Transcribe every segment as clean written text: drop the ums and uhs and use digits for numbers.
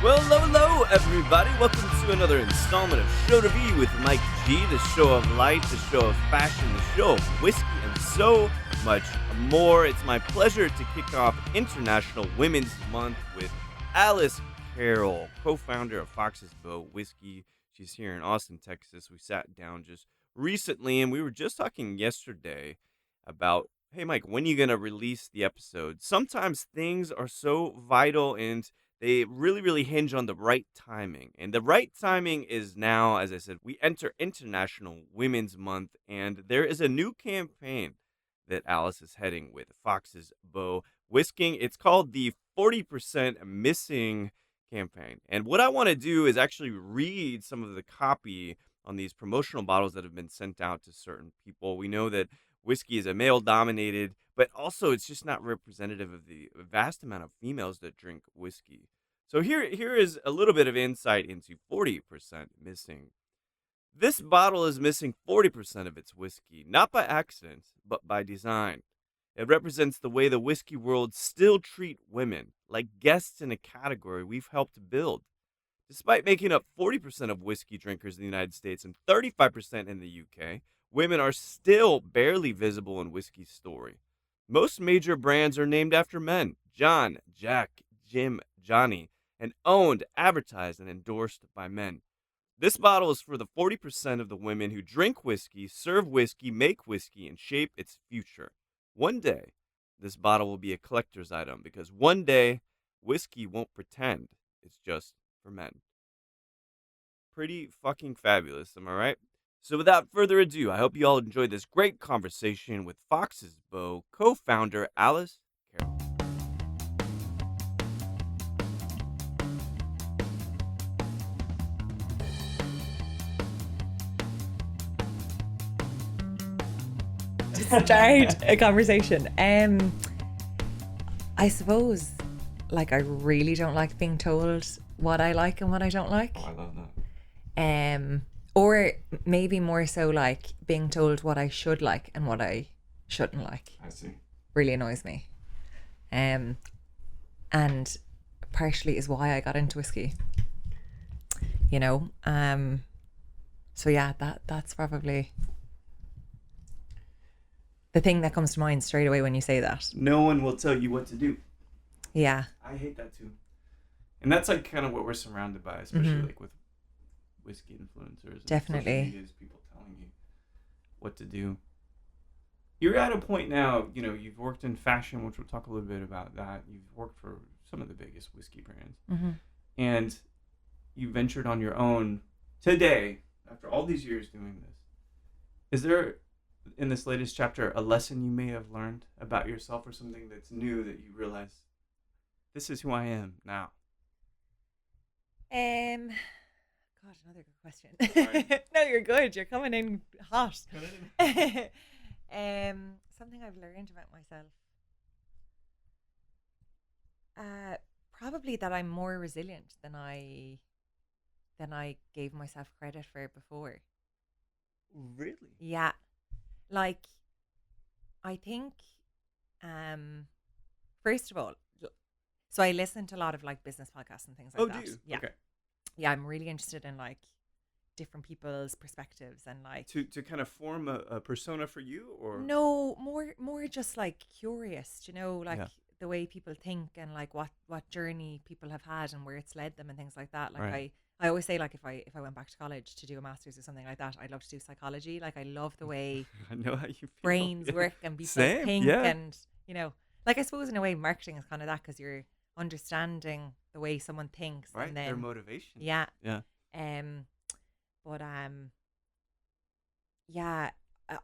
Well, hello, everybody. Welcome to another installment of Show to Be with Mike G, the show of life, the show of fashion, the show of whiskey, and so much more. It's my pleasure to kick off International Women's Month with Alice Carroll, co-founder of Fox's Bow Whiskey. She's here in Austin, Texas. We sat down just recently, and we were just talking yesterday about, hey, Mike, when are you going to release the episode? Sometimes things are so vital and they really hinge on the right timing. And the right timing is now. As I said, we enter International Women's Month, and there is a new campaign that Alice is heading with Fox's Bow Whisking. It's called the 40% Missing campaign. And what I want to do is actually read some of the copy on these promotional bottles that have been sent out to certain people. We know that whiskey is a male-dominated, but also it's just not representative of the vast amount of females that drink whiskey. So here is a little bit of insight into 40% missing. This bottle is missing 40% of its whiskey, not by accident, but by design. It represents the way the whiskey world still treat women, like guests in a category we've helped build. Despite making up 40% of whiskey drinkers in the United States and 35% in the UK, women are still barely visible in whiskey's story. Most major brands are named after men: John, Jack, Jim, Johnny, and owned, advertised, and endorsed by men. This bottle is for the 40% of the women who drink whiskey, serve whiskey, make whiskey, and shape its future. One day, this bottle will be a collector's item because one day, whiskey won't pretend it's just for men. Pretty fucking fabulous, am I right? So without further ado, I hope you all enjoyed this great conversation with Fox's Bow co-founder Alice Carroll. Start a conversation. I suppose, like, I really don't like being told what I like and what I don't like. Oh, I love that. Or maybe more so like being told what I should like and what I shouldn't like. I see. Really annoys me. And partially is why I got into whiskey. You know. So yeah, that's probably the thing that comes to mind straight away when you say that. No one will tell you what to do. Yeah. I hate that too. And that's like kind of what we're surrounded by, especially like with whiskey influencers. And Definitely. social media is people telling you what to do. You're at a point now, you know, you've worked in fashion, which we'll talk a little bit about that. You've worked for some of the biggest whiskey brands. Mm-hmm. And you ventured on your own today, after all these years doing this. Is there, in this latest chapter, a lesson you may have learned about yourself or something that's new that you realize, this is who I am now? God, another good question. No, you're good. You're coming in hot. Something I've learned about myself. Probably that I'm more resilient than I gave myself credit for before. Really? Yeah. Like, I think, first of all, so I listen to a lot of like business podcasts and things like that. Oh, do you? Yeah. Okay. Yeah, I'm really interested in like different people's perspectives and like To kind of form a persona for you, or no, more just like curious, you know, like Yeah. the way people think and like what journey people have had and where it's led them and things like that. Like Right. I always say, like, if I went back to college to do a master's or something like that, I'd love to do psychology. Like, I love the way I know how you feel. brains Yeah. work and people Same, think, yeah. and you know, like, I suppose in a way marketing is kind of that, because you're understanding the way someone thinks, Right, and their then motivation. yeah, Yeah. but yeah,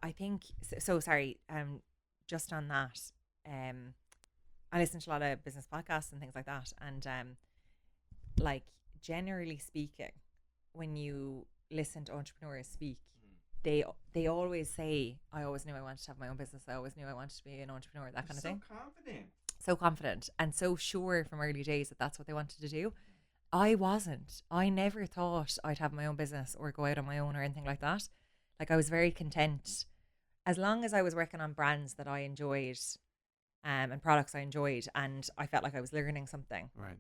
I think so. Sorry, just on that, I listen to a lot of business podcasts and things like that, and like, generally speaking, when you listen to entrepreneurs speak, they always say, I always knew I wanted to have my own business. I always knew I wanted to be an entrepreneur, that kind of thing. So confident and so sure from early days that that's what they wanted to do. I wasn't. I never thought I'd have my own business or go out on my own or anything like that. Like, I was very content as long as I was working on brands that I enjoyed, and products I enjoyed, and I felt like I was learning something. Right.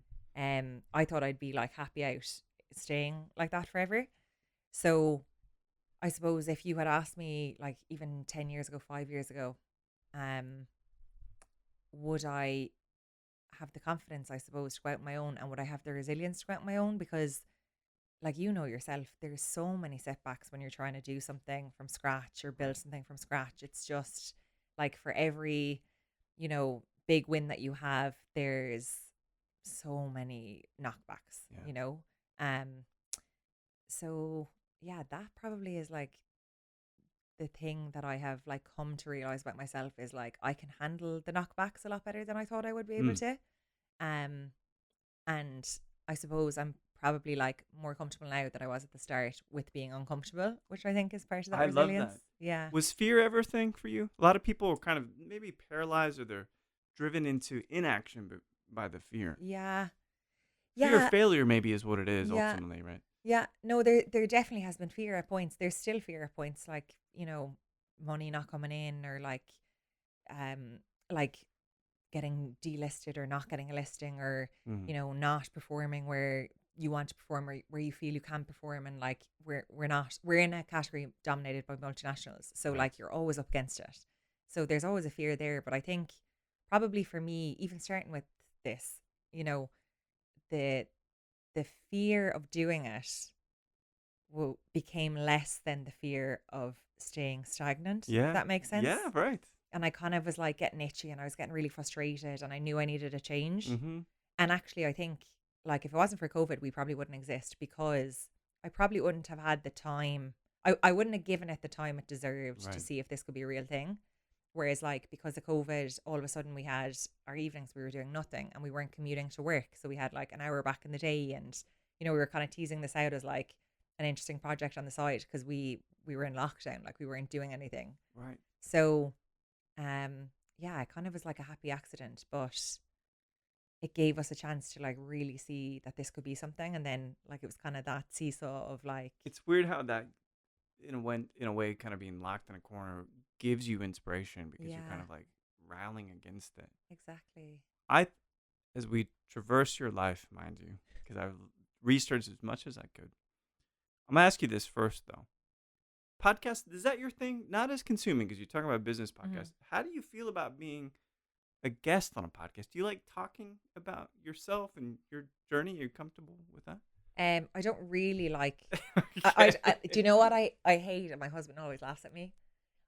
I thought I'd be like happy out staying like that forever. So I suppose if you had asked me like even 10 years ago, 5 years ago, um, would I have the confidence, I suppose, to go out on my own, and would I have the resilience to go out on my own? Because, like, you know yourself, there's so many setbacks when you're trying to do something from scratch or build something from scratch. It's just like for every, big win that you have, there's so many knockbacks, Um, so yeah, that probably is like the thing that I have like come to realize about myself is like I can handle the knockbacks a lot better than I thought I would be able to. Um, and I suppose I'm probably like more comfortable now than I was at the start with being uncomfortable, which I think is part of that I love resilience. that. Yeah. Was fear ever a thing for you? A lot of people are kind of maybe paralyzed or they're driven into inaction by the fear. Yeah. Fear of Yeah. failure maybe is what it is Yeah. ultimately, right? Yeah. No, there definitely has been fear at points. There's still fear at points, like, money not coming in, or like getting delisted or not getting a listing, or not performing where you want to perform, or where you feel you can perform, and like we're in a category dominated by multinationals, so Right. like you're always up against it, so there's always a fear there. But I think probably for me, even starting with this, the the fear of doing it became less than the fear of staying stagnant, if Yeah. that makes sense. Yeah, right. And I kind of was like getting itchy, and I was getting really frustrated, and I knew I needed a change. Mm-hmm. And actually, I think like if it wasn't for COVID, we probably wouldn't exist, because I probably wouldn't have had the time. I wouldn't have given it the time it deserved to Right. see if this could be a real thing. Whereas like because of COVID, all of a sudden we had our evenings, we were doing nothing, and we weren't commuting to work. So we had like an hour back in the day, and we were kind of teasing this out as like an interesting project on the side, because we were in lockdown, like we weren't doing anything. Right. So yeah, it kind of was like a happy accident, but it gave us a chance to like really see that this could be something. And then like it was kind of that seesaw of like, It's weird how that in a way kind of being locked in a corner gives you inspiration because you're kind yeah, of like rallying against it. exactly. I As we traverse your life, mind you, because I've researched as much as I could. I'm gonna ask you this first though. Podcast, is that your thing? Not as consuming because you're talking about business podcasts. How do you feel about being a guest on a podcast? Do you like talking about yourself and your journey? Are you comfortable with that? I don't really like, Okay. do you know what I hate? And my husband always laughs at me.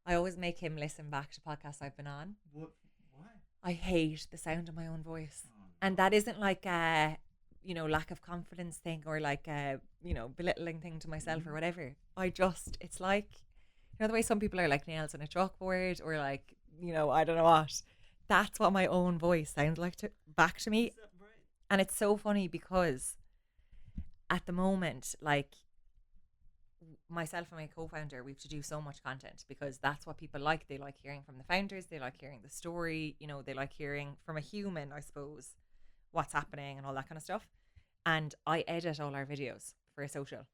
I always make him listen back to podcasts I've been on. What? Why? I hate the sound of my own voice. Oh, And that isn't like a, lack of confidence thing, or like a, belittling thing to myself or whatever. It's like, the way some people are like nails on a chalkboard, or like, I don't know what. That's what my own voice sounds like back to me. Is that right? And it's so funny because at the moment, like myself and my co-founder, we have to do so much content because that's what people like. They like hearing from the founders. They like hearing the story. They like hearing from a human, I suppose, what's happening and all that kind of stuff. And I edit all our videos for a social.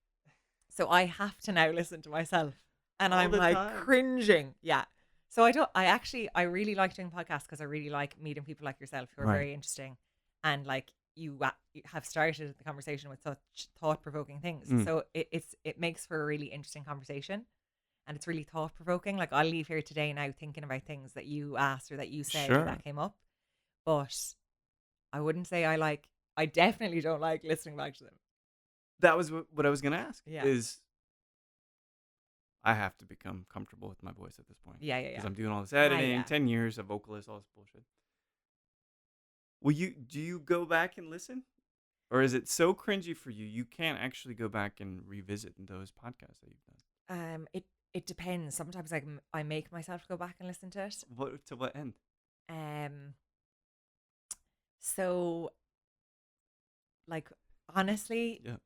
So I have to now listen to myself, and All I'm the like time. cringing. Yeah. So I really like doing podcasts because I really like meeting people like yourself who are Right. very interesting, and like you have started the conversation with such thought-provoking things. So it makes for a really interesting conversation, and it's really thought-provoking. Like I'll leave here today now thinking about things that you asked or that you said or Sure. that came up, but I wouldn't say I definitely don't like listening back to them. That was what I was gonna ask. Yeah. Is I have to become comfortable with my voice at this point. Yeah, yeah, Because yeah. I'm doing all this editing, yeah. 10 years of vocalist, all this bullshit. Do you go back and listen? Or is it so cringy for you, you can't actually go back and revisit those podcasts that you've done? It depends. Sometimes I make myself go back and listen to it. To what end? So like honestly, Yeah.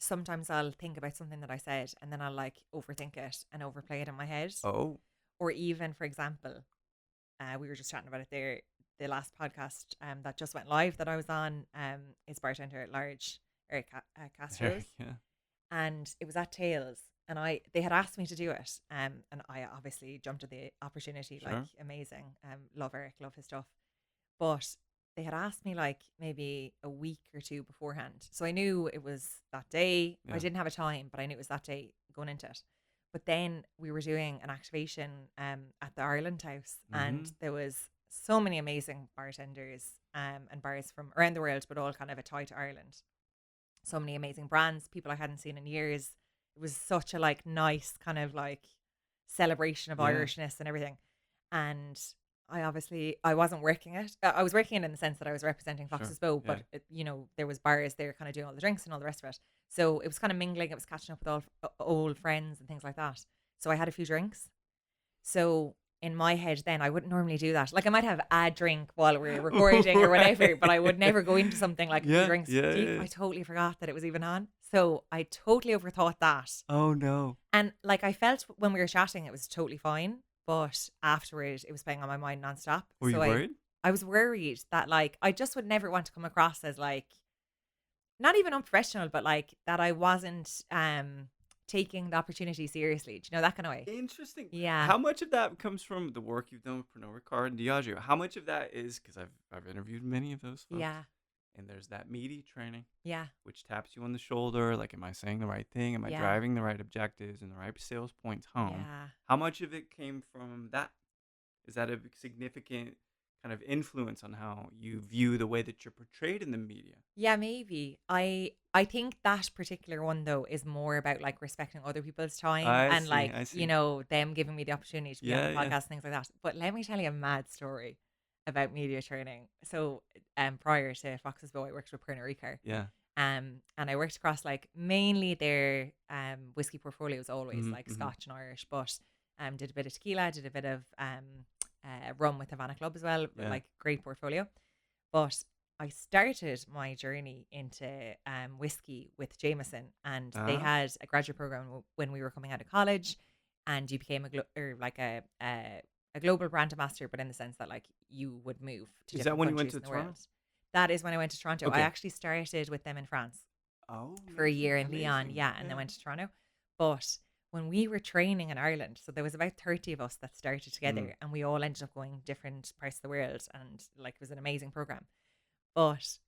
sometimes I'll think about something that I said and then I'll like overthink it and overplay it in my head. Oh, Or even, for example, we were just chatting about it there. The last podcast that just went live that I was on is Bartender at Large, Eric Castro's, yeah, and it was at Tails, and they had asked me to do it, and I obviously jumped at the opportunity, like sure, amazing, love Eric, love his stuff, but they had asked me like maybe a week or two beforehand, so I knew it was that day. I yeah. didn't have a time, but I knew it was that day going into it. But then we were doing an activation at the Ireland House, Mm-hmm. and there was so many amazing bartenders and bars from around the world, but all kind of a tie to Ireland. So many amazing brands, people I hadn't seen in years. It was such a like nice kind of like celebration of Yeah, Irishness and everything. And I wasn't working it. I was working it in the sense that I was representing sure. Fox's Bow, Yeah. but there was bars there kind of doing all the drinks and all the rest of it. So it was kind of mingling. It was catching up with all old friends and things like that. So I had a few drinks. So in my head, then I wouldn't normally do that. Like I might have a drink while we're recording or whatever, but I would never go into something like a few Yeah, drinks yeah, deep. yeah. I totally forgot that it was even on. So I totally overthought that. Oh no. And like I felt when we were chatting, it was totally fine. But afterwards, it was playing on my mind nonstop. Were you So worried? I was worried that like I just would never want to come across as like not even unprofessional, but like that I wasn't taking the opportunity seriously. Do you know, that kind of way? Interesting. Yeah. How much of that comes from the work you've done with Pernod Ricard and Diageo? How much of that is because I've interviewed many of those folks, Yeah. and there's that meaty training, Yeah. which taps you on the shoulder. Like, am I saying the right thing? Am I Yeah. driving the right objectives and the right sales points home? Yeah. How much of it came from that? Is that a significant kind of influence on how you view the way that you're portrayed in the media? Yeah, maybe. I think that particular one though is more about like respecting other people's time I and see. like, I see. them giving me the opportunity to be on Yeah, the yeah. podcast and things like that. But let me tell you a mad story about media training. So prior to Fox's Bow, I worked with Pernod Ricard. Yeah. And I worked across like mainly their whiskey portfolios always, Mm-hmm, like mm-hmm. Scotch and Irish, but did a bit of tequila, did a bit of rum with Havana Club as well, Yeah. like great portfolio. But I started my journey into whiskey with Jameson, and they Uh-huh. had a graduate program when we were coming out of college, and you became a global brand ambassador, but in the sense that like you would move to Is that different when you went countries to in the Toronto? world. That is when I went to Toronto. I Okay. actually started with them in France Oh, for a year in Lyon, amazing. yeah, and then went to Toronto. But when we were training in Ireland, so there was about 30 of us that started together, and we all ended up going different parts of the world, and like it was an amazing program. But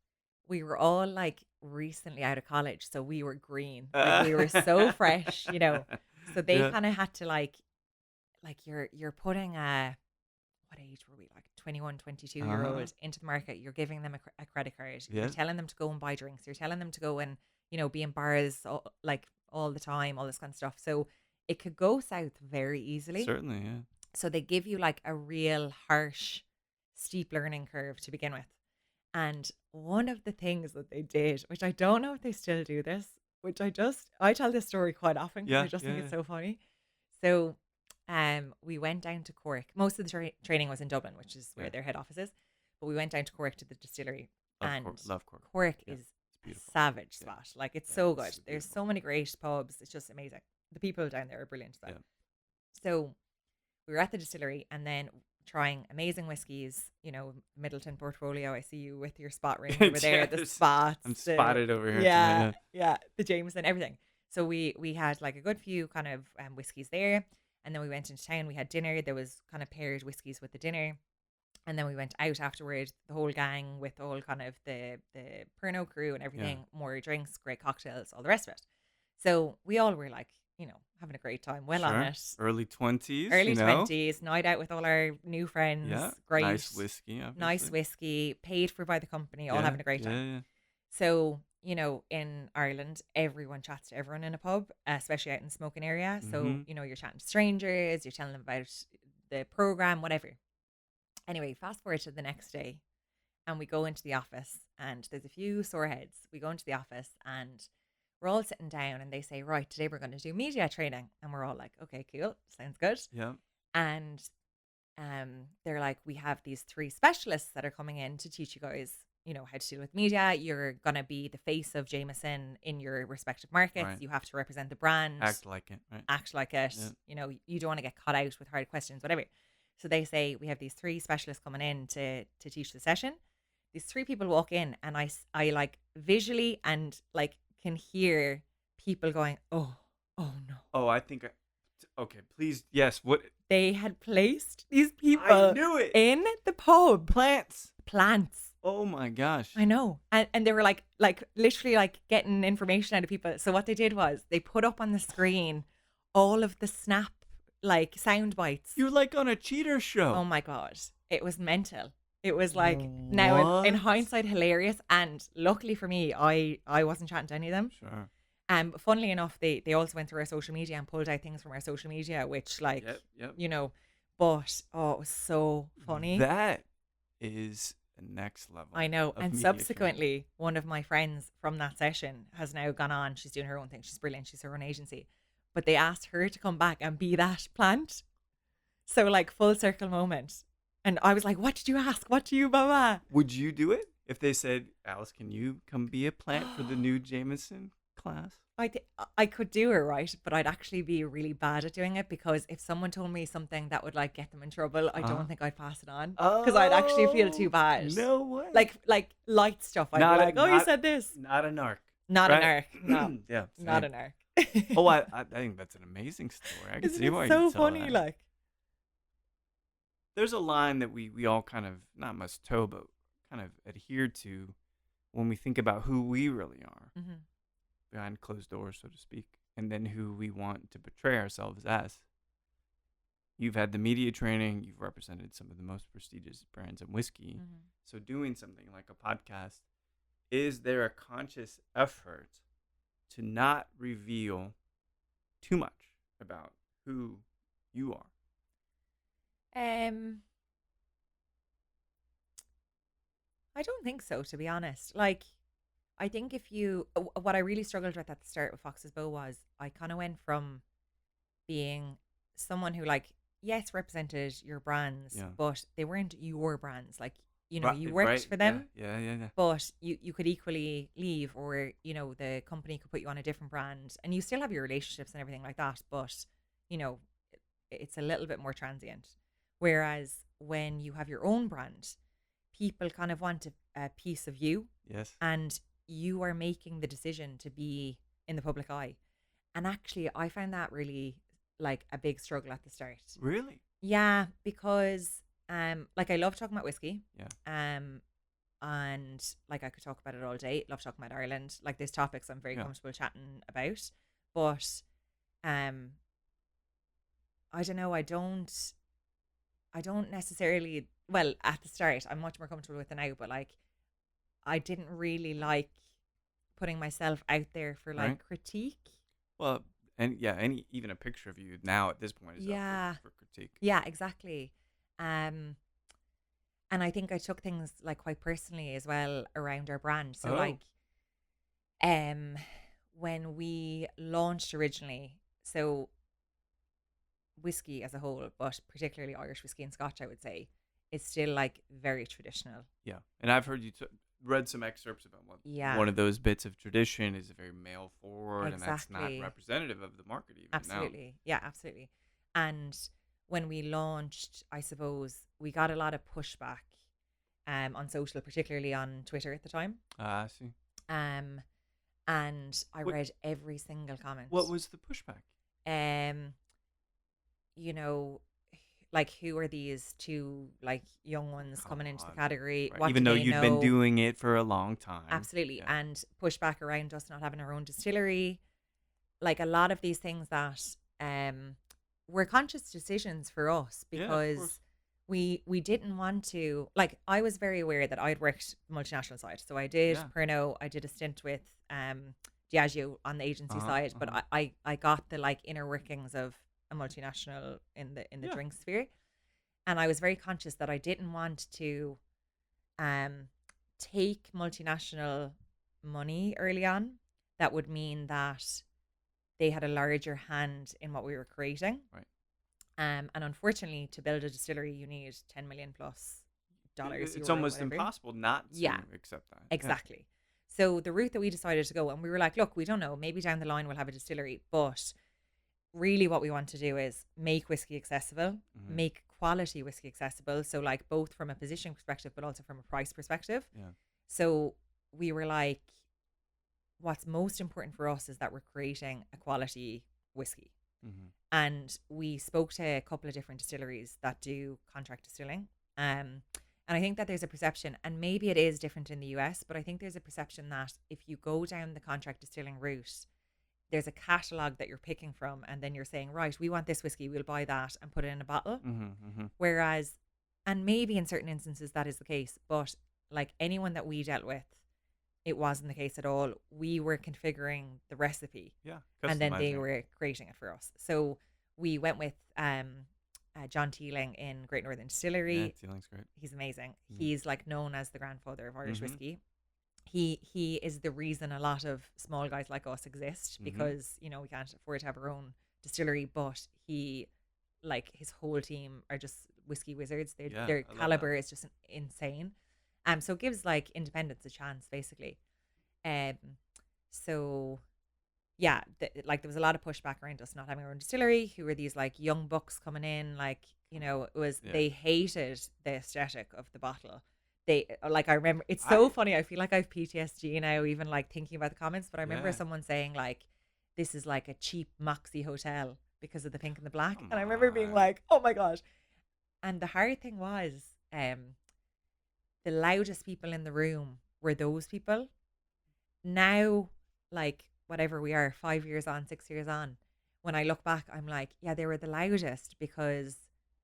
we were all like recently out of college, so we were green, like we were so fresh, you know. So they Yeah. kind of had to like you're putting a what age were we, like 21, 22-year Uh-huh. old into the market. You're giving them a credit card, you're Yeah. telling them to go and buy drinks, you're telling them to go and be in bars like all the time, all this kind of stuff. So it could go south very easily. Certainly, yeah. So they give you like a real harsh steep learning curve to begin with. And one of the things that they did, which I don't know if they still do this, which I tell this story quite often because I Yeah, just yeah, think yeah. it's so funny. So we went down to Cork. Most of the training was in Dublin, which is where Yeah. their head office is. But we went down to Cork to the distillery, and Love Cork. Cork Yeah, is it's a beautiful. savage Yeah. spot. Like it's Yeah, so it's good. There's beautiful. so many great pubs. It's just amazing. The people down there are brilliant as well. Yeah. So we were at the distillery and then trying amazing whiskies, Middleton portfolio. I see you with your spot ring over there, the Yes. spots. I'm spotted over here Yeah, tonight. yeah, the Jameson, everything. So we had like a good few kind of whiskies there. And then we went into town, we had dinner. There was kind of paired whiskies with the dinner. And then we went out afterwards, the whole gang with all kind of the Pernod crew and everything, more drinks, great cocktails, all the rest of it. So we all were like, having a great time, well on Sure. it. Early 20s, Early you know? 20s, night out with all our new friends. Yeah. Great. Nice whiskey, obviously. Nice whiskey, paid for by the company, all having a great time. Yeah. So, in Ireland, everyone chats to everyone in a pub, especially out in the smoking area. So, Mhm. you're chatting to strangers, you're telling them about the program, whatever. Anyway, fast forward to the next day, and we go into the office, and there's a few sore heads. We go into the office, and we're all sitting down, and they say, right, today we're going to do media training. And we're all like, okay, cool, sounds good. Yeah. And they're like, we have these 3 specialists that are coming in to teach you guys how to deal with media. You're going to be the face of Jameson in your respective markets. Right. You have to represent the brand, Act like it, right? act like it. Yeah. You don't want to get caught out with hard questions, whatever. So they say, we have these 3 specialists coming in to teach the session. These 3 people walk in, and I like visually and like can hear people going, oh no. Oh, I think. Okay, please. Yes. What? They had placed these I people knew it. in the pub. Plants. Oh my gosh. I know. And they were like literally like getting information out of people. So what they did was they put up on the screen all of the snap like sound bites. You're like on a cheater show. Oh my God. It was mental. It was like, now in hindsight, hilarious. And luckily for me, I wasn't chatting to any of them. Sure. But funnily enough, they also went through our social media and pulled out things from our social media, which like, Yep. But it was so funny. That is the next level. I know. of And media subsequently, one of my friends from that session has now gone on. She's doing her own thing. She's brilliant. She's her own agency. But they asked her to come back and be that plant. So like full circle moment. And I was like, what did you ask? What do you, blah? Would you do it if they said, Alice, can you come be a plant for the new Jameson class? I could do it, right? But I'd actually be really bad at doing it, because if someone told me something that would like get them in trouble, I don't think I'd pass it on, because I'd actually feel too bad. No way. Like light stuff. I'd be like, you said this. Not a narc. Not right? a narc. No. Yeah. Not a narc. Oh, I think that's an amazing story. I can see why it's so you tell funny. that. Like, there's a line that we all kind of not must toe, but kind of adhere to when we think about who we really are behind closed doors, so to speak, and then who we want to portray ourselves as. You've had the media training. You've represented some of the most prestigious brands in whiskey. So doing something like a podcast, is there a conscious effort to not reveal too much about who you are? I don't think so, to be honest. Like, I think what I really struggled with at the start with Fox's Bow was I kind of went from being someone who, like, yes, represented your brands, but they weren't your brands. Like, you worked for them. Yeah. But you could equally leave, or, the company could put you on a different brand, and you still have your relationships and everything like that. But, it's a little bit more transient. Whereas when you have your own brand, people kind of want a piece of you. Yes. And you are making the decision to be in the public eye. And actually, I found that really like a big struggle at the start. Really? Yeah, because like I love talking about whiskey. Yeah. And like I could talk about it all day. Love talking about Ireland. Like, there's topics I'm very comfortable chatting about. But I don't know, I don't necessarily, well, at the start I'm much more comfortable with it now, but like I didn't really like putting myself out there for like critique. Well, and even a picture of you now at this point is up for critique. Yeah, exactly. And I think I took things like quite personally as well around our brand. So like when we launched originally, so whiskey as a whole, but particularly Irish whiskey and Scotch, I would say, it's still like very traditional. Yeah. And I've heard you read some excerpts about one of those bits of tradition is very male forward, and that's not representative of the market even absolutely now. Yeah, absolutely. And when we launched, I suppose we got a lot of pushback on social, particularly on Twitter at the time. I see. And I read every single comment. What was the pushback? Like, who are these two like young ones coming into the category? Right. What even do though they you've know? been doing it for a long time. Absolutely. And pushback around us not having our own distillery. Like, a lot of these things that were conscious decisions for us, because we didn't want to, like, I was very aware that I'd worked the multinational side. So I did Pernod, I did a stint with Diageo on the agency side, but I got the like inner workings of a multinational in the drink sphere, and I was very conscious that I didn't want to take multinational money early on. That would mean that they had a larger hand in what we were creating, right? And unfortunately, to build a distillery, you need 10 million plus dollars, It's euro, almost whatever. impossible not to Yeah, accept that. exactly. So the route that we decided to go, and we were like, look, we don't know, maybe down the line we'll have a distillery, but really what we want to do is make whiskey accessible, Mm-hmm. make quality whiskey accessible. So like both from a positioning perspective, but also from a price perspective. Yeah. So we were like, what's most important for us is that we're creating a quality whiskey. Mm-hmm. And we spoke to a couple of different distilleries that do contract distilling. And I think that there's a perception, and maybe it is different in the US, but I think there's a perception that if you go down the contract distilling route, there's a catalogue that you're picking from, and then you're saying, right, we want this whiskey, we'll buy that and put it in a bottle. Mm-hmm. Mm-hmm. Whereas, and maybe in certain instances that is the case, but like anyone that we dealt with, it wasn't the case at all. We were configuring the recipe, Yeah. and then they Customizing. were creating it for us. So we went with John Teeling in Great Northern Distillery. Yeah, Teeling's great. He's amazing. Mm. He's like known as the grandfather of Irish Mhm. whiskey. He is the reason a lot of small guys like us exist, Mhm. because you know we can't afford to have our own distillery, but he, like his whole team are just whiskey wizards. Yeah, Their I love caliber is just insane. So it gives like independence a chance basically. Um so yeah, like there was a lot of pushback around us not having our own distillery. Who were these like young bucks coming in, like, you know, it was, Yeah. they hated the aesthetic of the bottle. They like, I remember, it's so funny, I feel like I have PTSD now even like thinking about the comments, but I remember Yeah. someone saying like, this is like a cheap Moxie hotel because of the pink and the black. Come And I remember being on. like, oh my gosh. And the hard thing was, the loudest people in the room were those people. Now, like whatever we are, 5 years on, 6 years on, when I look back, I'm like, yeah, they were the loudest because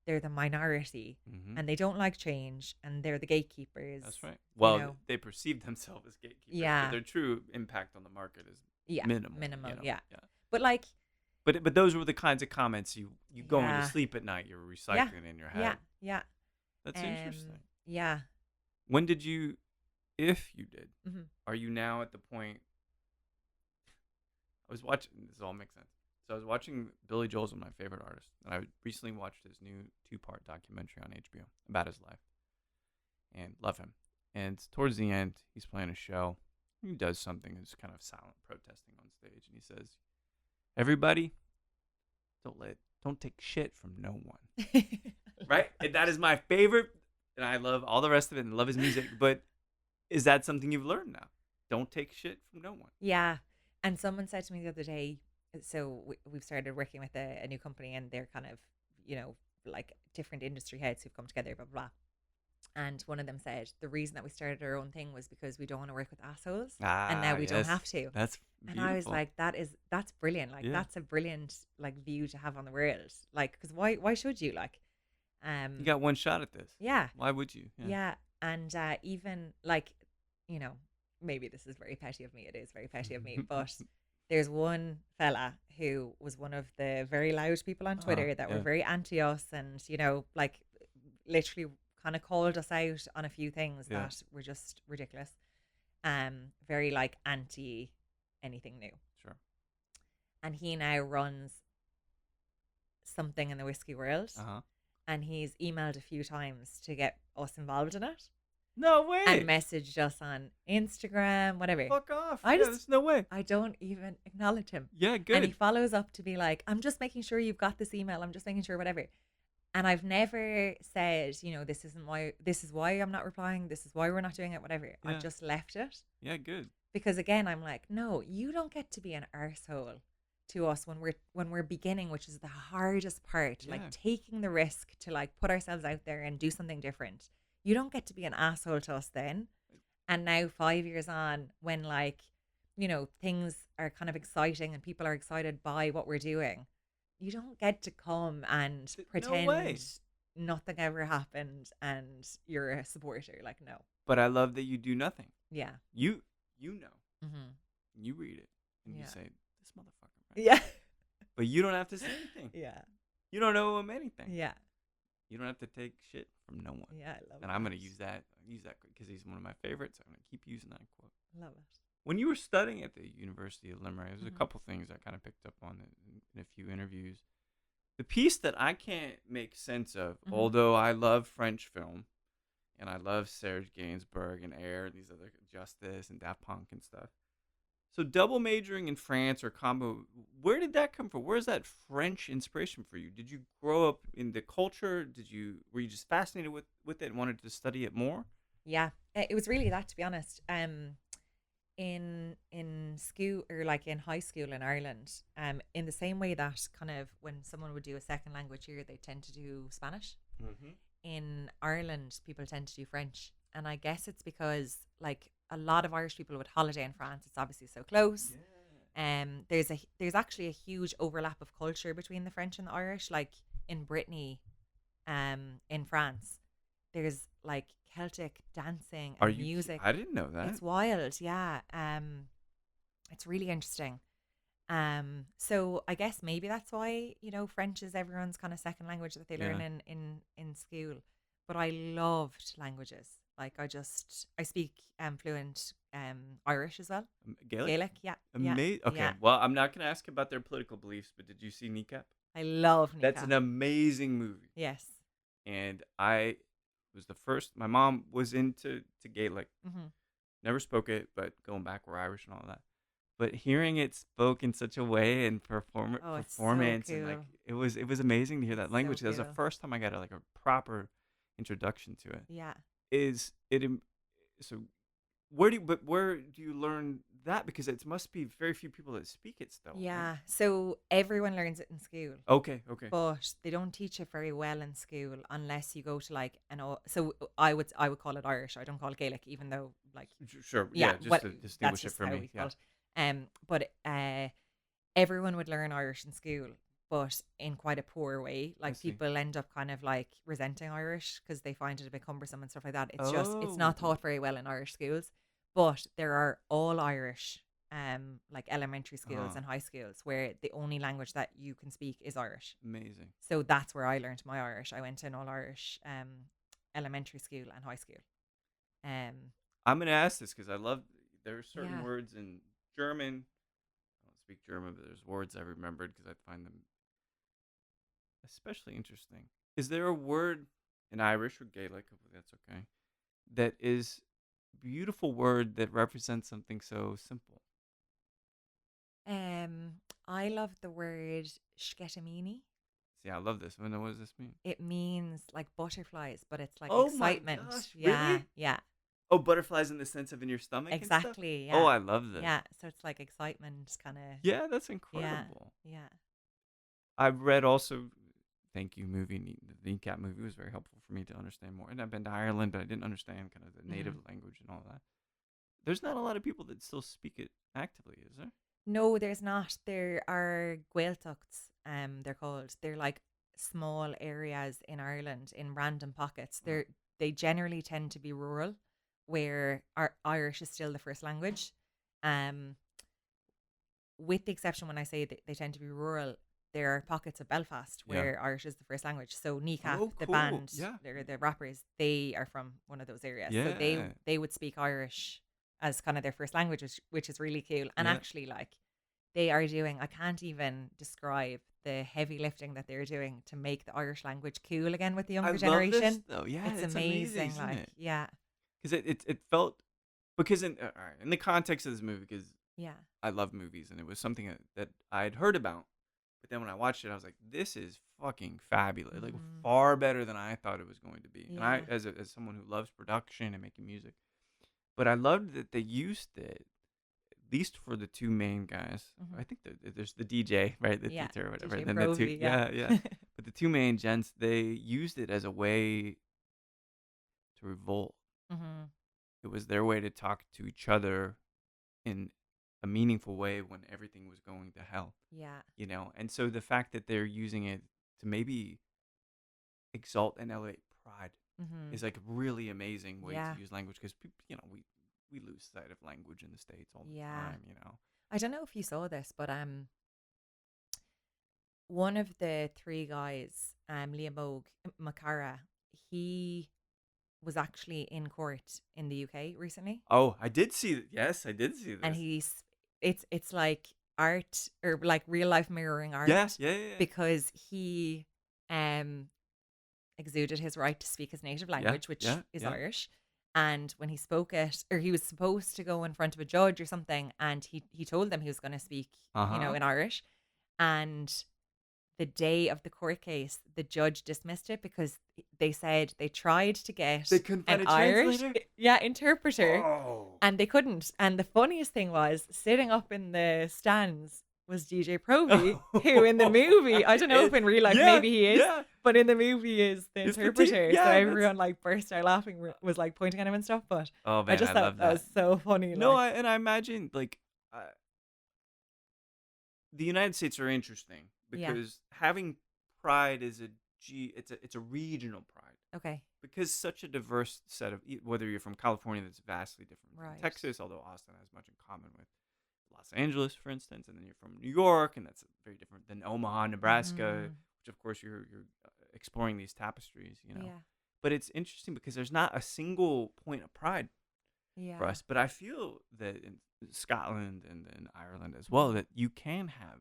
they're the minority Mhm. and they don't like change and they're the gatekeepers. That's right. Well, know. they perceive themselves as gatekeepers, Yeah. but their true impact on the market is Yeah, minimal. minimal, you know? yeah. But like, But those were the kinds of comments you going to Yeah. sleep at night, you're recycling in your head. yeah, That's interesting. yeah. When did you, if you did, Mhm. are you now at the point? I was watching. This all makes sense. So I was watching Billy Joel's one of my favorite artists, and I recently watched his new 2-part documentary on HBO about his life, and love him. And towards the end, he's playing a show. He does something that's kind of silent protesting on stage, and he says, "Everybody, don't take shit from no one." Right? And that is my favorite, and I love all the rest of it and love his music. But is that something you've learned now? Don't take shit from no one. Yeah. And someone said to me the other day, so we've started working with a new company, and they're kind of, you know, like different industry heads who've come together, blah, blah, blah. And one of them said, the reason that we started our own thing was because we don't want to work with assholes. And now we don't have to. That's And beautiful. I was like, that's brilliant. Like, Yeah. that's a brilliant, like, view to have on the world. Like, because why should you? Like, you got one shot at this. yeah. Why would you? Yeah. And even like, you know, maybe this is very petty of me. It is very petty of me. But there's one fella who was one of the very loud people on Twitter that were yeah. very anti us, and, you know, like literally kind of called us out on a few things Yeah. that were just ridiculous. Very like anti anything new. Sure. And he now runs something in the whiskey world. Uh-huh. And he's emailed a few times to get us involved in it. No way. And messaged us on Instagram, whatever. Fuck off. I Yeah, just- there's no way. I don't even acknowledge him. Yeah, good. And he follows up to be like, I'm just making sure you've got this email. I'm just making sure, whatever. And I've never said, you know, this is why I'm not replying. This is why we're not doing it, whatever. Yeah. I've just left it. Yeah, good. Because again, I'm like, no, you don't get to be an arsehole to us when we're beginning, which is the hardest part, Yeah. like taking the risk to like put ourselves out there and do something different. You don't get to be an asshole to us then. And now 5 years on, when like, you know, things are kind of exciting and people are excited by what we're doing, you don't get to come and No pretend way. nothing ever happened and you're a supporter. Like, no. But I love that you do nothing. Yeah. You know. Mm-hmm. You read it and you Yeah. say, this motherfucker. Right? Yeah. But you don't have to say anything. Yeah. You don't owe him anything. Yeah. You don't have to take shit from no one. Yeah. I love it. And I'm going to use that because he's one of my favorites. I'm going to keep using that quote. Love it. When you were studying at the University of Limerick, there's a Mhm. couple things I kind of picked up on in a few interviews. The piece that I can't make sense of, Mhm. although I love French film and I love Serge Gainsbourg and Air and these other Justice and Daft Punk and stuff. So double majoring in France or combo, where did that come from? Where's that French inspiration for you? Did you grow up in the culture? Were you just fascinated with it and wanted to study it more? Yeah, it was really that, to be honest. In school, or like in high school in Ireland, in the same way that kind of when someone would do a second language here, they tend to do Spanish. Mm-hmm. In Ireland, people tend to do French, and I guess it's because like a lot of Irish people would holiday in France. It's obviously so close. There's actually a huge overlap of culture between the French and the Irish. Like in Brittany, in France, there's like Celtic dancing Are and you? music. I didn't know that. It's wild, yeah. It's really interesting. So I guess maybe that's why, French is everyone's kind of second language that they learn Yeah. in school. But I loved languages. Like I speak fluent Irish as well. Gaelic. Gaelic, yeah, yeah, Amazing. Okay. yeah. Well, I'm not going to ask about their political beliefs, but did you see Kneecap? I love That's an Nika. amazing movie. Yes. And I was the first. My mom was into to Gaelic. Hmm. Never spoke it, but going back, we're Irish and all that. But hearing it spoke in such a way and Oh, it's so performance and like cool. it was amazing to hear that It's so language. That was the cool. first time I got like a proper introduction to it. Yeah. Is it so? Where do you learn that? Because it must be very few people that speak it still, right? Yeah. So everyone learns it in school, Okay, okay. but they don't teach it very well in school unless you go to like so I would call it Irish. I don't call it Gaelic, even though like Sure, yeah, yeah, just what to that's distinguish it just for how me, we call yeah. it. But everyone would learn Irish in school, but in quite a poor way. I Like see. people end up kind of like resenting Irish because they find it a bit cumbersome and stuff like that. It's Oh, not taught very well in Irish schools. But there are all Irish like elementary schools uh, and high schools where the only language that you can speak is Irish. amazing. So that's where I learned my Irish. I went to an all Irish elementary school and high school. Um I'm gonna ask this because I love. There are certain yeah. words in German. I don't speak German, but there's words I remembered because I find them especially interesting. Is there a word in Irish or Gaelic? Hopefully that's okay. That is beautiful word that represents something so simple. Um I love the word shketamini. See, I love this. What does this mean? It means like butterflies, but it's like Oh my excitement. gosh, Yeah, really? yeah. Oh, butterflies in the sense of in your stomach and stuff? Exactly. Oh, Yeah. I love this. Yeah. So it's like excitement kind of. Yeah, that's Yeah. incredible. Yeah. I've read also, thank you, the Kneecap movie was very helpful for me to understand more. And I've been to Ireland, but I didn't understand kind of the native Hmm. language and all that. There's not a lot of people that still speak it actively, is there? No, there's not. There are Gaeltachts, they're called. They're like small areas in Ireland in random pockets. Uh, They generally tend to be rural, where Irish is still the first language. Um, with the exception when I say that they tend to be rural, there are pockets of Belfast yeah. where Irish is the first language. So Kneecap, Oh, the cool. band, Yeah. they're the rappers, they are from one of those areas. So they Yeah. they would speak Irish as kind of their first language, which is really cool. And Yeah. actually, like they are doing, I can't even describe the heavy lifting that they're doing to make the Irish language cool again with the I younger love this generation. though. Yeah, It's it's amazing, amazing. isn't Like, it? yeah, Because it felt because all right, in the context of this movie, because yeah. I love movies and it was something that I'd heard about, but then when I watched it, I was like, this is fucking fabulous, like Hmm. far better than I thought it was going to be. And I, Yeah. as someone who loves production and making music, but I loved that they used it at least for the two main guys. Hmm. I think there's the DJ, right, the Yeah. teacher or whatever, DJ and then the two, Brovey, yeah. yeah, yeah. But the two main gents, they used it as a way to revolt. Hmm. It was their way to talk to each other in a meaningful way when everything was going to hell, Yeah. And so the fact that they're using it to maybe exalt and elevate pride Hmm. is like a really amazing way Yeah. to use language because we lose sight of language in the States all the Yeah. time. I don't know if you saw this, but one of the three guys, Liam Bogue, Makara, he was actually in court in the UK recently, Oh, I did see that. Yes, I did see and this. it's like art, or like real life mirroring Yeah, art, yeah, yeah, yeah. because he um exuded his right to speak his native Yeah, language, which yeah, is yeah. Irish. And when he spoke it, or he was supposed to go in front of a judge or something, and he told them he was going to speak, Uh-huh. in Irish. And the day of the court case, the judge dismissed it because they said they tried to They get couldn't an find a Irish, translator? interpreter, Oh. and they couldn't. And the funniest thing was, sitting up in the stands was DJ Proby, who in the movie, I don't know if in real life Yeah, maybe he is, yeah. but in the movie is the It's the team. interpreter. So Yeah, that's everyone like burst out laughing, was like pointing at him and stuff. But Oh I man, just I thought love that that. was so funny. No, Like, I imagine like uh, the United States are interesting yeah, because having pride is it's a regional pride okay, because such a diverse set of whether you're from California that's vastly different from right, Texas, although Austin has much in common with Los Angeles, for instance, and then you're from New York, and that's very different than Omaha, Nebraska, hmm, which of course you're exploring these tapestries, you know. yeah, But it's interesting because there's not a single point of pride for yeah, us. But I feel that in Scotland and in Ireland as well, that you can have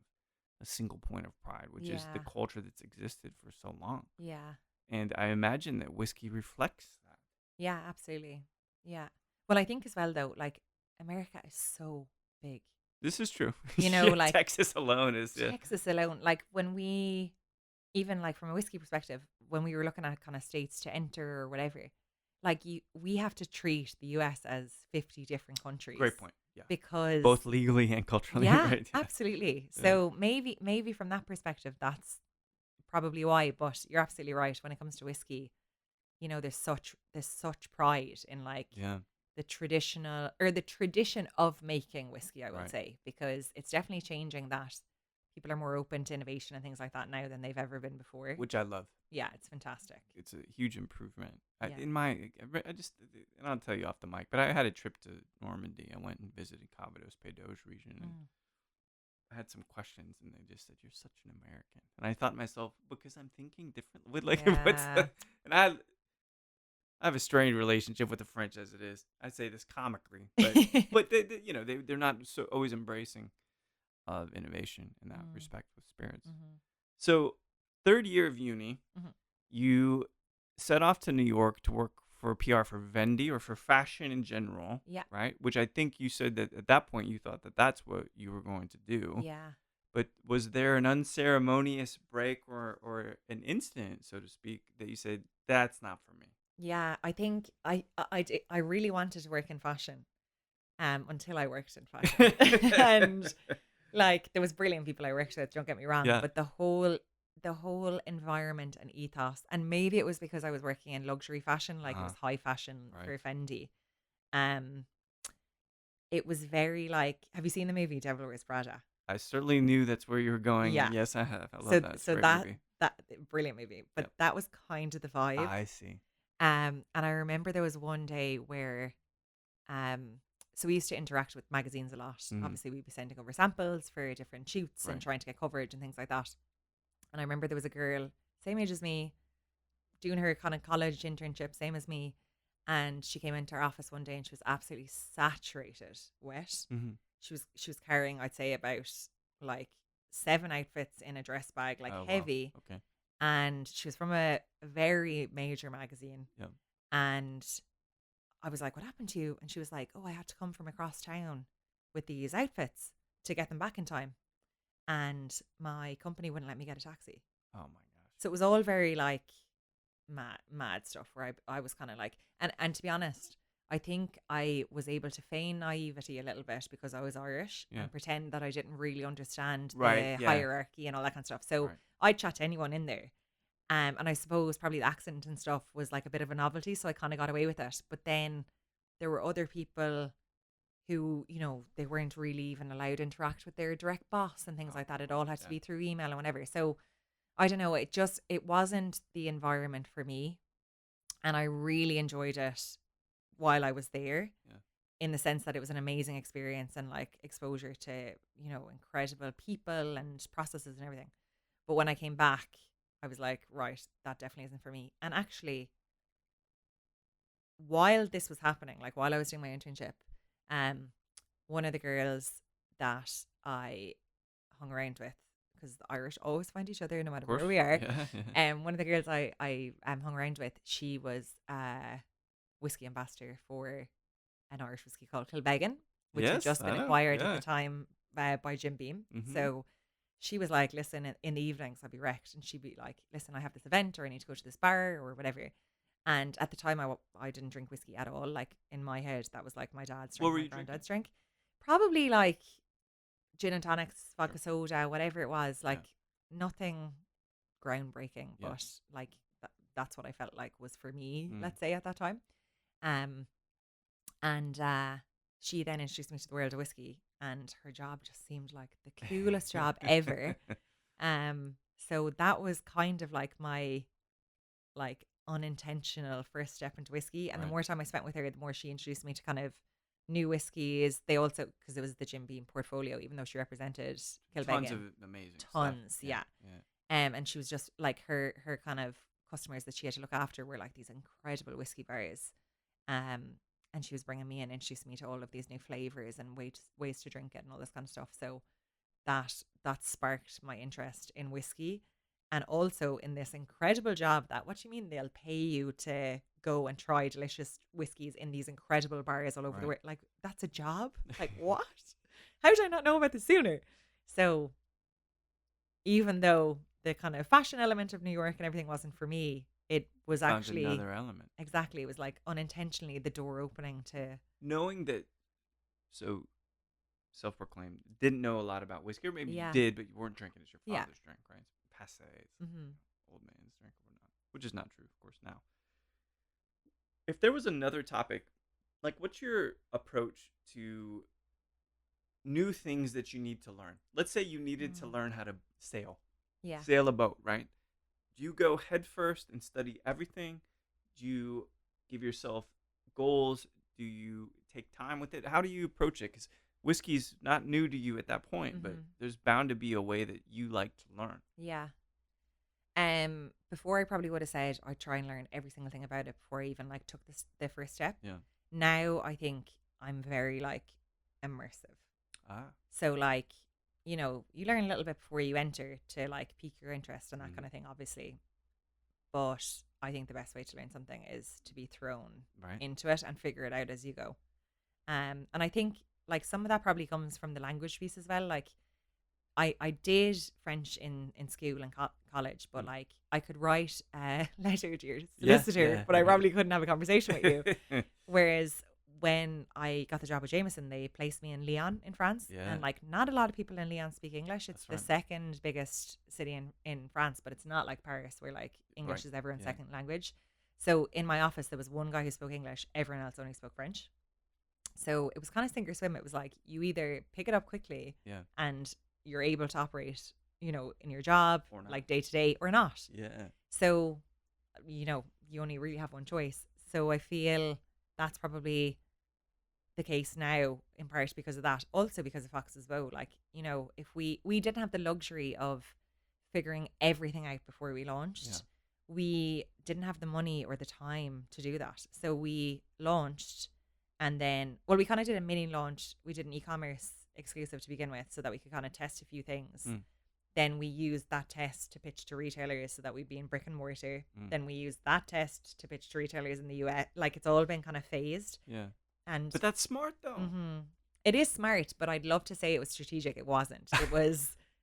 a single point of pride, which is the yeah, culture that's existed for so long. yeah. And I imagine that whiskey reflects that. Yeah, absolutely. Yeah. Well, I think as well though, like America is so big. This is true. Yeah, Like Texas alone is. Yeah. Texas alone, like when we, even like from a whiskey perspective, when we were looking at kind of states to enter or whatever, like we have to treat the US as 50 different countries Great point. Yeah. because Both legally and culturally, yeah, right? Yeah. absolutely. Yeah. So maybe from that perspective, that's probably why, but you're absolutely right. When it comes to whiskey, there's such pride in like Yeah. the traditional or the tradition of making whiskey, I would Right. say, because it's definitely changing that people are more open to innovation and things like that now than they've ever been before. Which I love. Yeah, it's fantastic. It's a huge improvement. Yeah. I just, and I'll tell you off the mic, but I had a trip to Normandy. I went and visited Calvados, Pays region, and Mm. I had some questions, and they just said, "You're such an American," and I thought to myself, because I'm thinking differently. With like, what's Yeah. the, and I have a strained relationship with the French as it is. I say this comically, but they're not so always embracing of innovation in that Mm. respect with spirits. Mhm. So, third year of uni, Mhm. you set off to New York to work for PR for Vendy or for fashion in general, Yeah. right? Which I think you said that at that point you thought that that's what you were going to do. Yeah. But was there an unceremonious break or an incident, so to speak, that you said that's not for me? Yeah, I think I really wanted to work in fashion until I worked in fashion. And like there was brilliant people I worked with, don't get me wrong, Yeah. but the whole environment and ethos, and maybe it was because I was working in luxury fashion, like it Uh-huh. was high fashion Right. for Fendi. Um it was very like, have you seen the movie Devil Wears Prada? I certainly knew that's where you were going, Yeah. and yes, I have. I love So that. It's a so great that movie. that brilliant movie, but Yep. that was kind of the vibe. I see. And I remember there was one day where so we used to interact with magazines a lot. Mhm. Obviously we'd be sending over samples for different shoots and Right. trying to get coverage and things like that. And I remember there was a girl, same age as me, doing her kind of college internship, same as me. And she came into our office one day and she was absolutely saturated wet. Mhm. She was carrying, I'd say, about like 7 outfits in a dress bag, like Oh, wow. heavy. Okay. And she was from a very major magazine. Yep. And I was like, "What happened to you?" And she was like, "Oh, I had to come from across town with these outfits to get them back in time. And my company wouldn't let me get a taxi." Oh my gosh. So it was all very like mad stuff where I was kind of like, and to be honest, I think I was able to feign naivety a little bit because I was Irish Yeah. and pretend that I didn't really understand Right, the yeah. hierarchy and all that kind of stuff. So Right. I'd chat to anyone in there. And I suppose probably the accent and stuff was like a bit of a novelty, so I kind of got away with it. But then there were other people who, they weren't really even allowed to interact with their direct boss and things Oh, like that. It all had to yeah. be through email and whatever. So I don't know, it wasn't the environment for me. And I really enjoyed it while I was there. Yeah. In the sense that it was an amazing experience and like exposure to, incredible people and processes and everything. But when I came back, I was like, right, that definitely isn't for me. And actually, while this was happening, like while I was doing my internship, one of the girls that I hung around with because the Irish always find each other no matter Of course. where we are. Yeah. Yeah. One of the girls I hung around with, she was a whiskey ambassador for an Irish whiskey called Kilbeggan, which had Yes, just I been know. acquired at the Yeah. time by Jim Beam. Mm-hmm. So she was like, listen, in the evenings I'd be wrecked. And she'd be like, listen, I have this event or I need to go to this bar or whatever. And at the time, I didn't drink whiskey at all. Like in my head, that was like my dad's What drink, were my you drinking? granddad's drink. Probably like gin and tonics, vodka Sure. soda, whatever it was. Yeah. Like nothing groundbreaking, Yeah. but like that's what I felt like was for me, Mm. let's say at that time. Um, and she then introduced me to the world of whiskey, and her job just seemed like the coolest job ever. So that was kind of like my like unintentional first step into whiskey. And the Right. more time I spent with her, the more she introduced me to kind of new whiskies. They also, because it was the Jim Beam portfolio, even though she represented Tons Kilbeggan, of amazing stuff. tons, yeah. Yeah. And she was just like her kind of customers that she had to look after were like these incredible whiskey bars. And she was bringing me in, introducing me to all of these new flavors and ways to drink it and all this kind of stuff. So that sparked my interest in whiskey, and also in this incredible job that, what you mean they'll pay you to go and try delicious whiskeys in these incredible bars all over the Right. world? Like, that's a job? Like, what? How did I not know about this sooner? So even though the kind of fashion element of New York and everything wasn't for me, it was Found actually another element. exactly, it was like unintentionally the door opening to Knowing that, so self-proclaimed, didn't know a lot about whiskey, or maybe you yeah did, but you weren't drinking as your yeah father's drink, right? It's passe, it's hmm old man's drink or whatnot, which is not true, of course, now. If there was another topic, like, what's your approach to new things that you need to learn? Let's say you needed to learn how to sail, yeah sail a boat, right? Do you go head first and study everything? Do you give yourself goals? Do you take time with it? How do you approach it? Because whiskey's not new to you at that point, but hmm there's bound to be a way that you like to learn. yeah Before I probably would have said I'd try and learn every single thing about it before I even like took the first step. Yeah. Now I think I'm very like immersive. Ah. So like, you know, you learn a little bit before you enter to like pique your interest and that Mhm. kind of thing, obviously. But I think the best way to learn something is to be thrown Right. into it and figure it out as you go. And I think like some of that probably comes from the language piece as well. Like I did French in school and college, but like I could write a letter to your solicitor, yeah. but I probably couldn't have a conversation with you. Whereas when I got the job with Jameson, they placed me in Lyon in France. Yeah. And like not a lot of people in Lyon speak English. It's That's the right. second biggest city in France, but it's not like Paris where like English Right. is everyone's Yeah. second language. So in my office, there was one guy who spoke English, everyone else only spoke French. So it was kind of sink or swim. It was like you either pick it up quickly Yeah. and you're able to operate, you know, in your job, Or not. like day to day, or not. Yeah. So, you know, you only really have one choice. So I feel that's probably the case now, in part because of that. Also because of Fox's Bow. Like, you know, if we didn't have the luxury of figuring everything out before we launched, Yeah. we didn't have the money or the time to do that. So we launched, and then, well, we kind of did a mini launch. We did an e-commerce exclusive to begin with so that we could kind of test a few things. Mm. Then we used that test to pitch to retailers so that we'd be in brick and mortar. Mm. Then we used that test to pitch to retailers in the US. Like, it's all been kind of phased. Yeah. And But that's smart, though. it is smart, but I'd love to say it was strategic. It wasn't.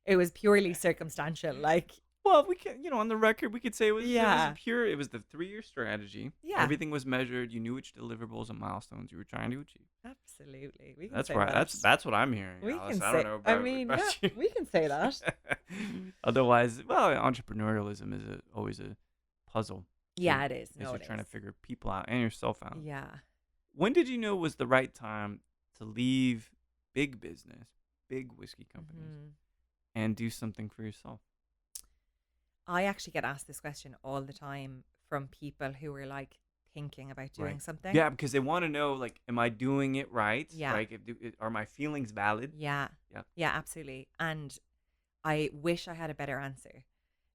It was purely circumstantial. Like, Well, we can, on the record, we could say it was Yeah. pure. It was the 3-year strategy. Yeah. Everything was measured. You knew which deliverables and milestones you were trying to achieve. absolutely. We can That's say right. that. That's what I'm hearing. We Alice. can I say. don't know about, I mean, about yeah, you. we can say that. Otherwise, well, entrepreneurialism is always a puzzle. Yeah, it is. As No, you're it trying to is. figure people out and yourself out. Yeah. When did you know was the right time to leave big business, big whiskey companies, Mhm. and do something for yourself? I actually get asked this question all the time from people who are like thinking about doing Right. something. Yeah, because they want to know, like, am I doing it right? Yeah. Like, are my feelings valid? Yeah. Yeah. Yeah, absolutely. And I wish I had a better answer,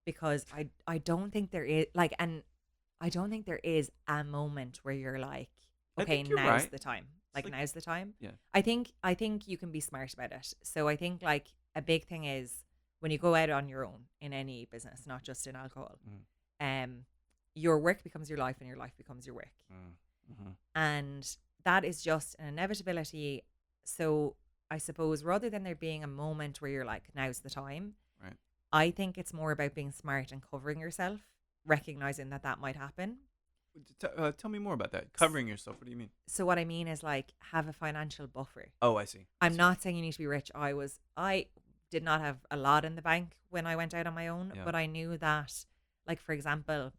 because I don't think there is like, and I don't think there is a moment where you're like, I okay, think you're now's right. the time. Like, like- now's the time. Yeah. I think you can be smart about it. So I think like a big thing is when you go out on your own in any business, not just in alcohol, Mm. your work becomes your life and your life becomes your work. Mm-hmm. And that is just an inevitability. So I suppose rather than there being a moment where you're like, now's the time, Right. I think it's more about being smart and covering yourself, recognizing that that might happen. Tell me more about that. Covering yourself. What do you mean? So what I mean is like have a financial buffer. Oh, I see. I'm not saying you need to be rich. I did not have a lot in the bank when I went out on my own, Yeah. but I knew that, like, for example,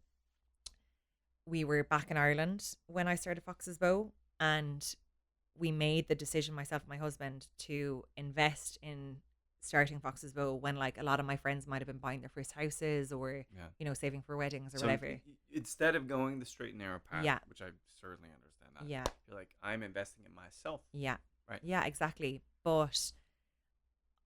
we were back in Ireland when I started Fox's Bow, and we made the decision, myself and my husband, to invest in starting Fox's Bow when like a lot of my friends might have been buying their first houses or, Yeah. you know, saving for weddings or So whatever. instead of going the straight and narrow path, Yeah. which I certainly understand that, Yeah. you're like, I'm investing in myself. Yeah. Right. Yeah, exactly. But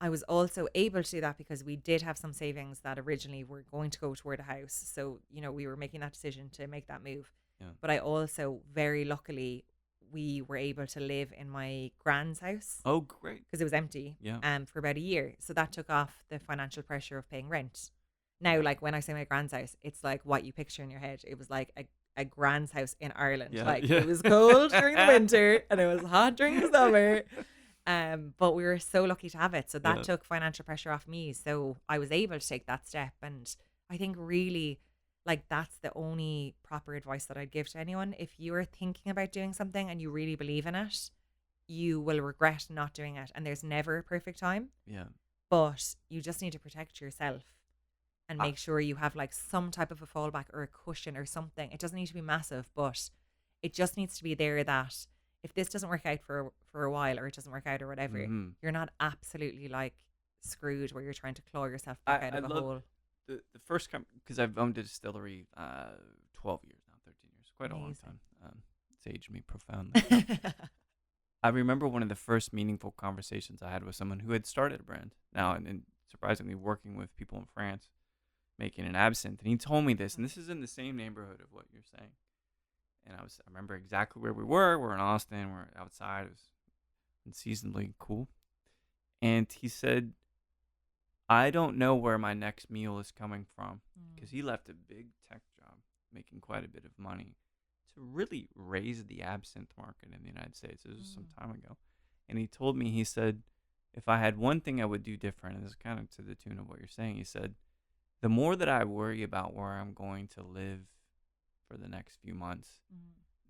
I was also able to do that because we did have some savings that originally were going to go toward a house. So, you know, we were making that decision to make that move. Yeah. But I also, very luckily, we were able to live in my grand's house Oh, great. because it was empty Yeah. for about a year. So that took off the financial pressure of paying rent. Now, like when I say my grand's house, it's like what you picture in your head. It was like a grand's house in Ireland. Yeah, Like yeah. it was cold during the winter and it was hot during the summer. But we were so lucky to have it. So that Yeah. took financial pressure off me. So I was able to take that step. And I think really, like, that's the only proper advice that I'd give to anyone. If you're thinking about doing something and you really believe in it, you will regret not doing it. And there's never a perfect time, Yeah. but you just need to protect yourself and Ah. make sure you have like some type of a fallback or a cushion or something. It doesn't need to be massive, but it just needs to be there that if this doesn't work out for a while or it doesn't work out or whatever, Mhm. you're not absolutely like screwed where you're trying to claw yourself back out I of a love hole. the first because I've owned a distillery 12 years now, 13 years, quite a long Amazing. time. It's aged me profoundly. I remember one of the first meaningful conversations I had with someone who had started a brand now and surprisingly working with people in France making an absinthe. And he told me this, and this is in the same neighborhood of what you're saying. And I remember exactly where we were. We're in Austin. We're outside. It was unseasonably cool. And he said, I don't know where my next meal is coming from, because he left a big tech job making quite a bit of money to really raise the absinthe market in the United States. This was some time ago. And he told me, he said, if I had one thing I would do different, and this is kind of to the tune of what you're saying, he said, the more that I worry about where I'm going to live for the next few months,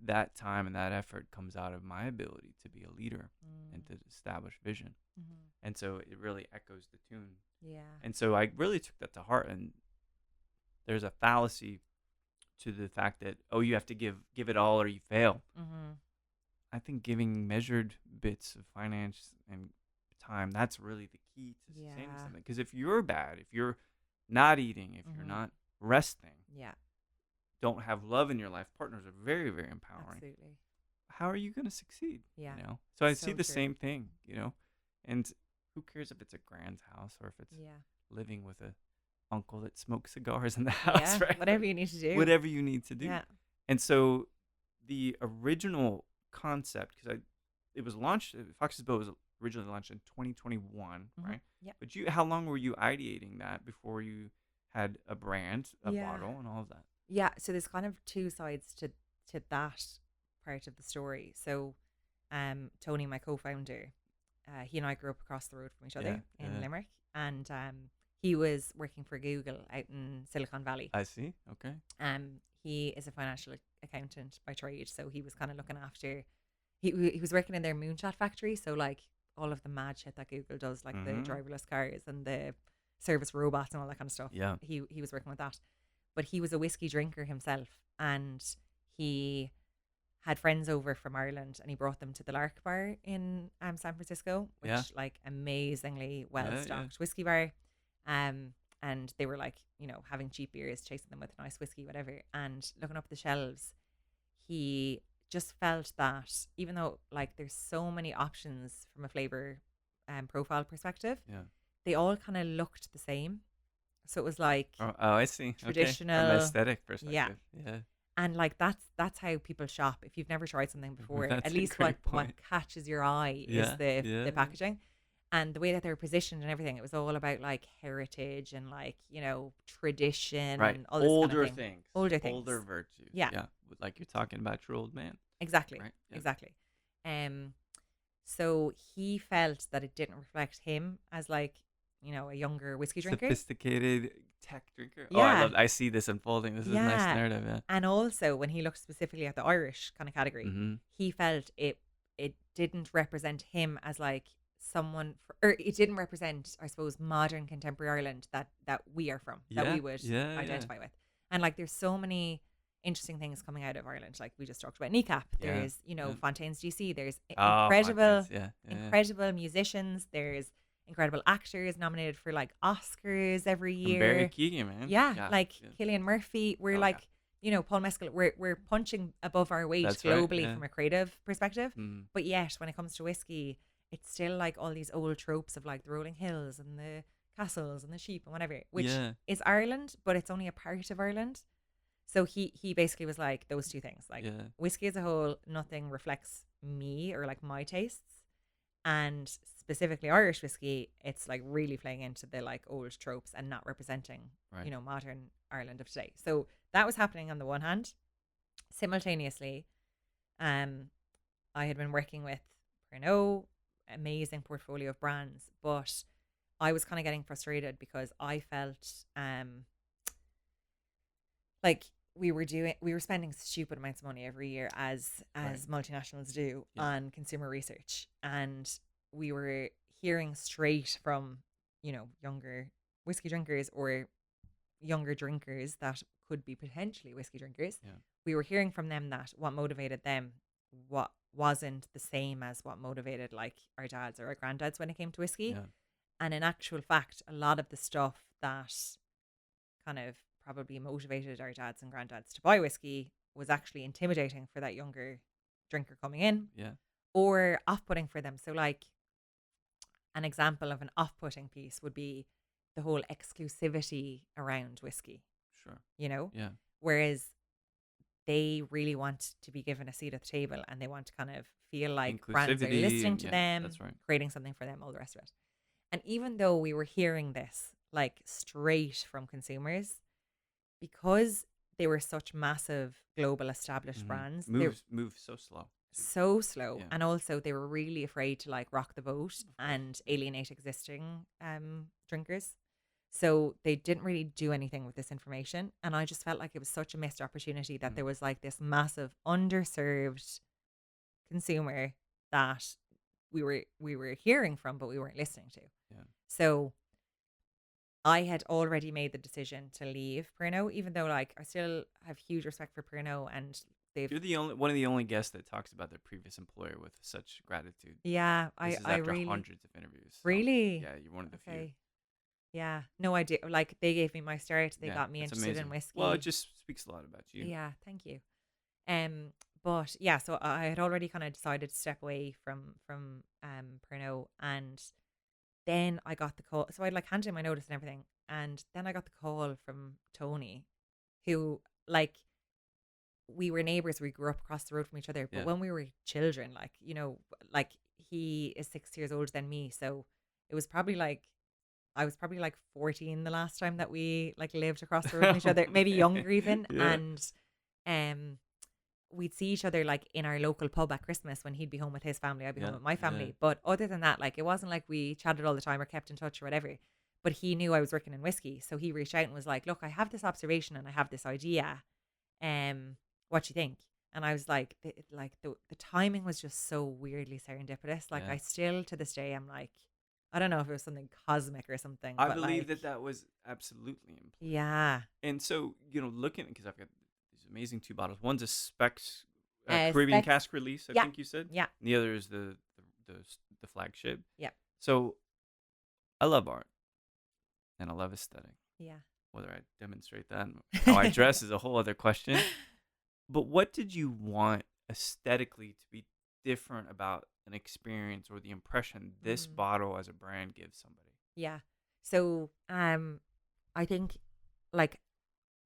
that time and that effort comes out of my ability to be a leader and to establish vision. And so it really echoes the tune. Yeah. And so I really took that to heart. And there's a fallacy to the fact that, oh, you have to give it all or you fail. I think giving measured bits of finance and time, that's really the key to sustaining Yeah. something. Because if you're bad, if you're not eating, if you're not resting, Yeah. don't have love in your life, partners are very, very empowering. Absolutely. How are you going to succeed? Yeah. You know? So I So see the true. same thing, you know? And who cares if it's a grand house or if it's Yeah. living with a uncle that smokes cigars in the house, Yeah. right? Whatever you need to do. Whatever you need to do. Yeah. And so the original concept, because it was launched, Fox's Bow was originally launched in 2021, right? Yeah. But how long were you ideating that before you had a brand, a Yeah. bottle, and all of that? Yeah, so there's kind of two sides to that part of the story. So, Tony, my co-founder, he and I grew up across the road from each other in Limerick, and he was working for Google out in Silicon Valley. I see. Okay. He is a financial accountant by trade, so he was kind of looking after. He was working in their moonshot factory, so like all of the mad shit that Google does, like the driverless cars and the service robots and all that kind of stuff. Yeah. He was working with that. But he was a whiskey drinker himself, and he had friends over from Ireland, and he brought them to the Lark Bar in San Francisco, which like amazingly well stocked whiskey bar. And they were like, you know, having cheap beers, chasing them with nice whiskey, whatever. And looking up the shelves, he just felt that even though like there's so many options from a flavor profile perspective, they all kind of looked the same. So it was like I see. traditional, okay. From an aesthetic perspective. Yeah. And like that's how people shop. If you've never tried something before, That's at a least great what point. catches your eye is the packaging. And the way that they were positioned and everything, it was all about like heritage and like, tradition Right. and all this kind of Older thing. things. Older Older things. virtues. Yeah, Yeah. Like you're talking about your old man. exactly. Right. Yeah. Exactly. Um, so he felt that it didn't reflect him as like, a younger whiskey drinker. Sophisticated tech drinker. Oh, Yeah. I see this unfolding. This is a nice Yeah. narrative. Yeah. And also when he looked specifically at the Irish kind of category, Mm-hmm. he felt it didn't represent him as like someone or it didn't represent, I suppose, modern contemporary Ireland that we are from, that Yeah. we would Yeah. Yeah. identify with. And like there's so many interesting things coming out of Ireland. Like we just talked about Kneecap. Yeah. There's, Yeah. Fontaine's GC. There's Oh, incredible, Fontaines. Yeah. Yeah. Yeah. incredible musicians. There's incredible actors nominated for like Oscars every And Barry year. Keegan, man. Yeah, Yeah. like Yeah. Cillian Murphy. We're Oh, like, Paul Mescal. We're punching above our weight That's right, globally yeah. from a creative perspective. Mm. But yet, when it comes to whiskey, it's still like all these old tropes of like the rolling hills and the castles and the sheep and whatever, which Yeah. is Ireland, but it's only a part of Ireland. So he basically was like those two things, like Yeah. whiskey as a whole, nothing reflects me or like my tastes, and specifically Irish whiskey, it's like really playing into the like old tropes and not representing, Right. modern Ireland of today. So that was happening on the one hand. Simultaneously, I had been working with Pernod, amazing portfolio of brands, but I was kind of getting frustrated because I felt like we were spending stupid amounts of money every year as multinationals do on consumer research, and we were hearing straight from younger whiskey drinkers or younger drinkers that could be potentially whiskey drinkers. Yeah. We were hearing from them that what motivated them what wasn't the same as what motivated like our dads or our granddads when it came to whiskey. Yeah. And in actual fact, a lot of the stuff that kind of probably motivated our dads and granddads to buy whiskey was actually intimidating for that younger drinker coming in Yeah. or off-putting for them. So like an example of an off-putting piece would be the whole exclusivity around whiskey, Sure. Yeah. Yeah. Whereas they really want to be given a seat at the table and they want to kind of feel like brands are Inclusivity listening and to yeah, them, that's right. creating something for them, all the rest of it. And even though we were hearing this like straight from consumers, because they were such massive global established brands, they're Move so slow. so slow. Yeah. And also they were really afraid to like rock the boat and alienate existing drinkers. So they didn't really do anything with this information. And I just felt like it was such a missed opportunity that there was like this massive underserved consumer that we were hearing from, but we weren't listening to. Yeah. So I had already made the decision to leave Pernod, even though like I still have huge respect for Pernod and they've You're one of the only guests that talks about their previous employer with such gratitude. yeah, This is I after really hundreds of interviews. So, really yeah, you're one of the few. okay. Yeah, no idea. Like they gave me my start. They Yeah, got me that's interested in amazing. whiskey. Well, it just speaks a lot about you. Yeah, thank you. But yeah, so I had already kind of decided to step away from Pernod, and then I got the call. So I'd like handed in my notice and everything, and then I got the call from Tony, who like we were neighbors. We grew up across the road from each other, but Yeah. when we were children, like like he is 6 years older than me, so it was probably like I was probably like 14 the last time that we like lived across the road from each other, maybe younger even. Yeah. And we'd see each other like in our local pub at Christmas when he'd be home with his family, I'd be home Yeah, with my yeah. family. But other than that, like it wasn't like we chatted all the time or kept in touch or whatever. But he knew I was working in whiskey. So he reached out and was like, look, I have this observation and I have this idea. What do you think? And I was like, the timing was just so weirdly serendipitous. Like Yeah. I still to this day, I'm like, I don't know if it was something cosmic or something. I but believe like, that was absolutely in play. yeah. And so, looking, because I've got these amazing two bottles. One's a Specs Uh, Caribbean Specs- cask release, I yeah, think you said. yeah. And the other is the flagship. Yeah. So I love art and I love aesthetic. Yeah. Whether I demonstrate that and how I dress is a whole other question. But what did you want aesthetically to be different about an experience or the impression this bottle as a brand gives somebody? Yeah. So, I think like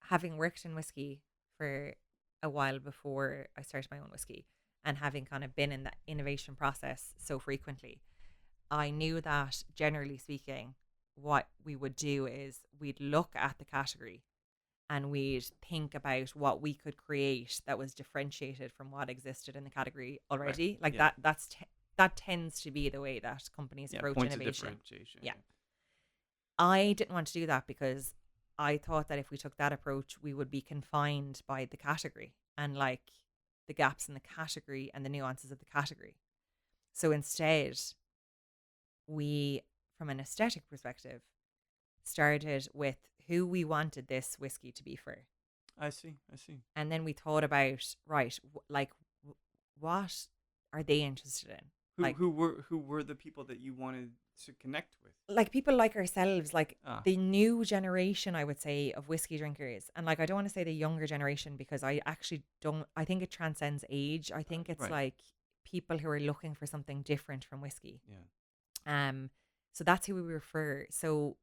having worked in whiskey for a while before I started my own whiskey and having kind of been in that innovation process so frequently, I knew that generally speaking, what we would do is we'd look at the category and we'd think about what we could create that was differentiated from what existed in the category Right. already. Like Yeah. that tends to be the way that companies Yeah. approach Points of innovation. differentiation. Yeah. I didn't want to do that because I thought that if we took that approach, we would be confined by the category and like the gaps in the category and the nuances of the category. So instead, we, from an aesthetic perspective, started with who we wanted this whiskey to be for. I see. I see. And then we thought about, right, what are they interested in? Like, Who were the people that you wanted to connect with? like people like ourselves, like Ah. the new generation, I would say, of whiskey drinkers. And like, I don't want to say the younger generation because I actually don't, I think it transcends age. I think it's Right. like people who are looking for something different from whiskey. Yeah. So that's who we refer. So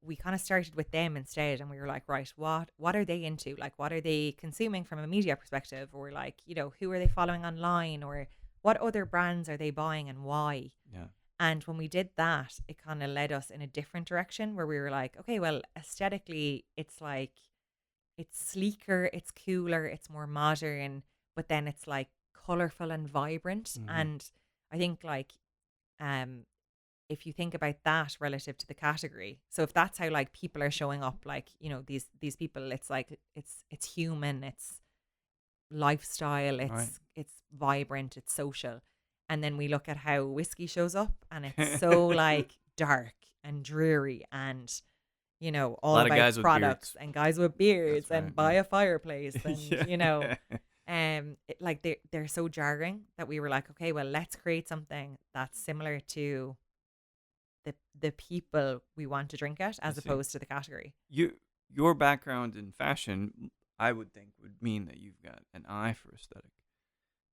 we kind of started with them instead, and we were like, right, what are they into? Like, what are they consuming from a media perspective, or like, you know, who are they following online, or what other brands are they buying and why? Yeah. And when we did that, it kind of led us in a different direction where we were like, okay, well, aesthetically, it's like it's sleeker, it's cooler, it's more modern, but then it's like colorful and vibrant. Mhm. And I think like um if you think about that relative to the category, so if that's how like people are showing up, like, you know, these people, it's like it's human, it's lifestyle, Right. it's vibrant, it's social. And then we look at how whiskey shows up and it's so like dark and dreary and, you know, all lot of about guys with products beards. and guys with beards That's and right, by yeah. a fireplace and Yeah. you know like they're so jarring that we were like, okay, well, let's create something that's similar to the people we want to drink it I as see. opposed to the category. Your background in fashion, I would think, would mean that you've got an eye for aesthetic.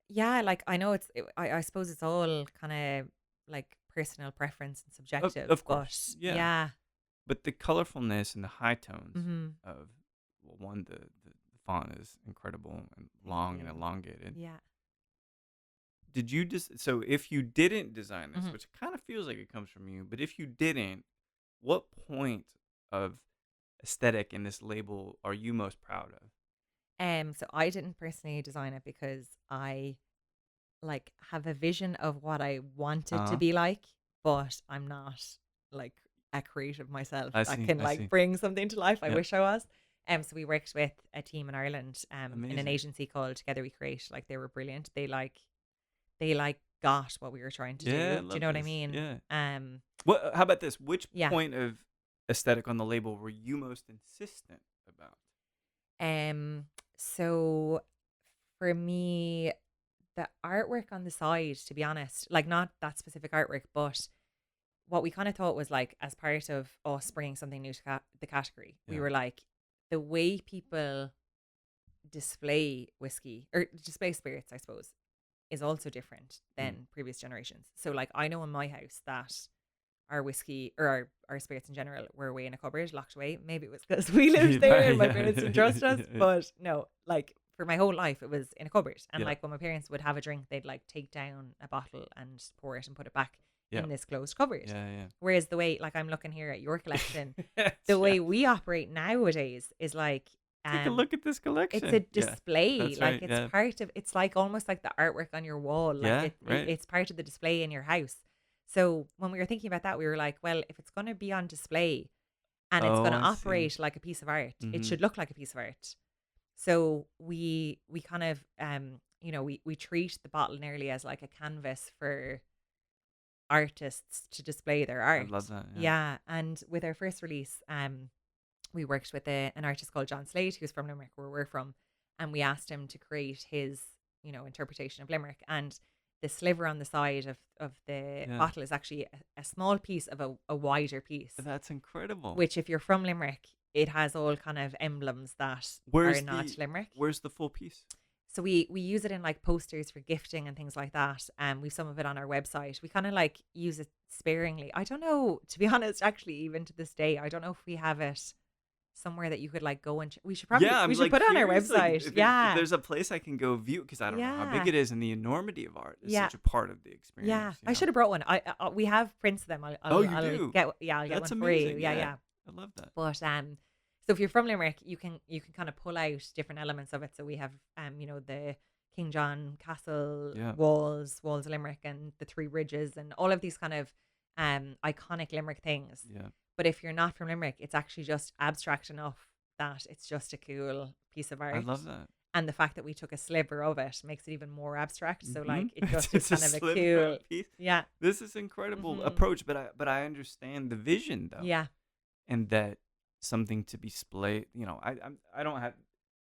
Yeah, like I know I suppose it's all kind of like personal preference and subjective, Of but course, yeah. yeah. But the colorfulness and the high tones Mm-hmm. of, well, one, the font is incredible and Thank long and you. elongated. Yeah. Did you just, so if you didn't design this, Mhm. which kind of feels like it comes from you, but if you didn't, what point of aesthetic in this label are you most proud of? So I didn't personally design it because I like have a vision of what I want it to Uh-huh. be like, but I'm not like a creative myself I that see, can I like see. bring something to life. I Yep. wish I was. So we worked with a team in Ireland, in an Amazing. agency called Together We Create. Like they were brilliant. They got what we were trying to Yeah, I do. Do you love know what I this. mean? Yeah. Um, What? How about this? Which yeah. point of aesthetic on the label were you most insistent about? So for me, the artwork on the side, to be honest, like not that specific artwork, but what we kind of thought was like as part of us bringing something new to the category, we Yeah. were like the way people display whiskey or display spirits, I suppose, is also different than previous generations. So like I know in my house that our whiskey or our spirits in general were away in a cupboard, locked away. Maybe it was because we lived there and my parents didn't trust us. But no, like for my whole life, it was in a cupboard. And Yeah. like when my parents would have a drink, they'd like take down a bottle and pour it and put it back Yeah. in this closed cupboard. Yeah. Whereas the way, like I'm looking here at your collection, Yes, the way yes. we operate nowadays is like Take a look at this collection. it's a Yeah, display. that's Like right, it's yeah. part of, it's like almost like the artwork on your wall. Like Yeah, right. it's part of the display in your house. So when we were thinking about that, we were like, well, if it's going to be on display and it's going to I see. operate like a piece of art, it Mhm. should look like a piece of art. So we kind of you know, we treat the bottle nearly as like a canvas for artists to display their I art. love that. Yeah. Yeah, and with our first release, we worked with an artist called John Slade, who's from Limerick, where we're from, and we asked him to create his, you know, interpretation of Limerick. And the sliver on the side of the Yeah. bottle is actually a small piece of a wider piece, That's incredible. which if you're from Limerick, it has all kind of emblems that Where's are not the Limerick. Where's the full piece? So we use it in like posters for gifting and things like that. We've some of it on our website. We kind of like use it sparingly. I don't know, to be honest, actually, even to this day, I don't know if we have it somewhere that you could like go and we should Yeah, I'm we should like put it on our curious, like website. if Yeah. there's a place I can go view because I don't know how big Yeah. it is, and the enormity of art is Yeah. such a part of the Yeah. experience. I should have brought one. We have prints of them. Oh, you I'll do? get I'll get That's one for you. amazing. Yeah, Yeah, yeah. I love that. But so if you're from Limerick, you can kind of pull out different elements of it. So we have the King John Castle Yeah, walls of Limerick, and the Three Bridges, and all of these kind of iconic Limerick things. yeah. But if you're not from Limerick, it's actually just abstract enough that it's just a cool piece of I art. love that. And the fact that we took a sliver of it makes it even more abstract. So like Mhm. it just It's is a kind of a sliver cool, of piece. yeah, This is incredible hmm approach, but I understand the vision though, yeah, and that something to be splayed. I don't have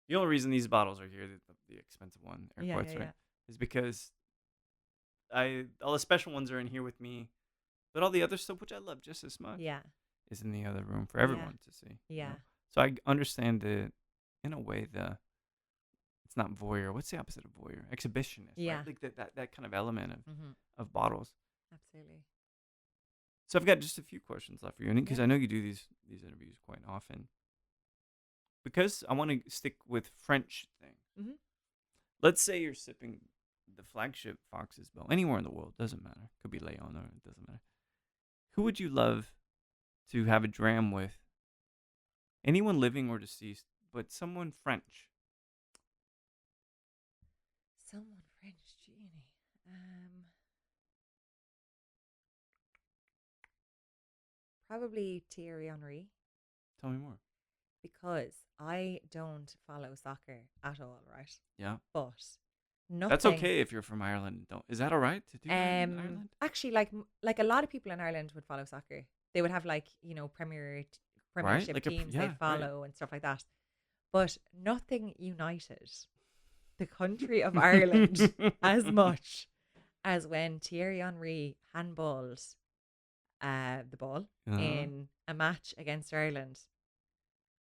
the only reason these bottles are here, the expensive one, air yeah, quotes, yeah, right, yeah, is because all the special ones are in here with me, but all the other stuff, which I love just as much, yeah, is in the other room for yeah, everyone to see. yeah. So I understand in a way, it's not voyeur. What's the opposite of voyeur? Exhibitionist, Yeah. right? Like that kind of element Mm-hmm. of bottles. Absolutely. So I've got just a few questions left for you, because Yeah. I know you do these interviews quite often. Because I want to stick with French things. Mm-hmm. Let's say you're sipping the flagship Fox's Bow anywhere in the world, doesn't matter. Could be Leon, or it doesn't matter. Who would you love to have a dram with? Anyone living or deceased, but someone French. Someone French, Genie. Probably Thierry Henry, Tell me more. because I don't follow soccer at all, right? Yeah. But That's nothing. okay if you're from Ireland. Don't. Is that all right to do that in Ireland? Actually, like a lot of people in Ireland would follow soccer. They would have like premiership Like teams yeah, they right. follow and stuff like that. But nothing united the country of Ireland as much as when Thierry Henry handballed the ball Uh-huh. in a match against Ireland,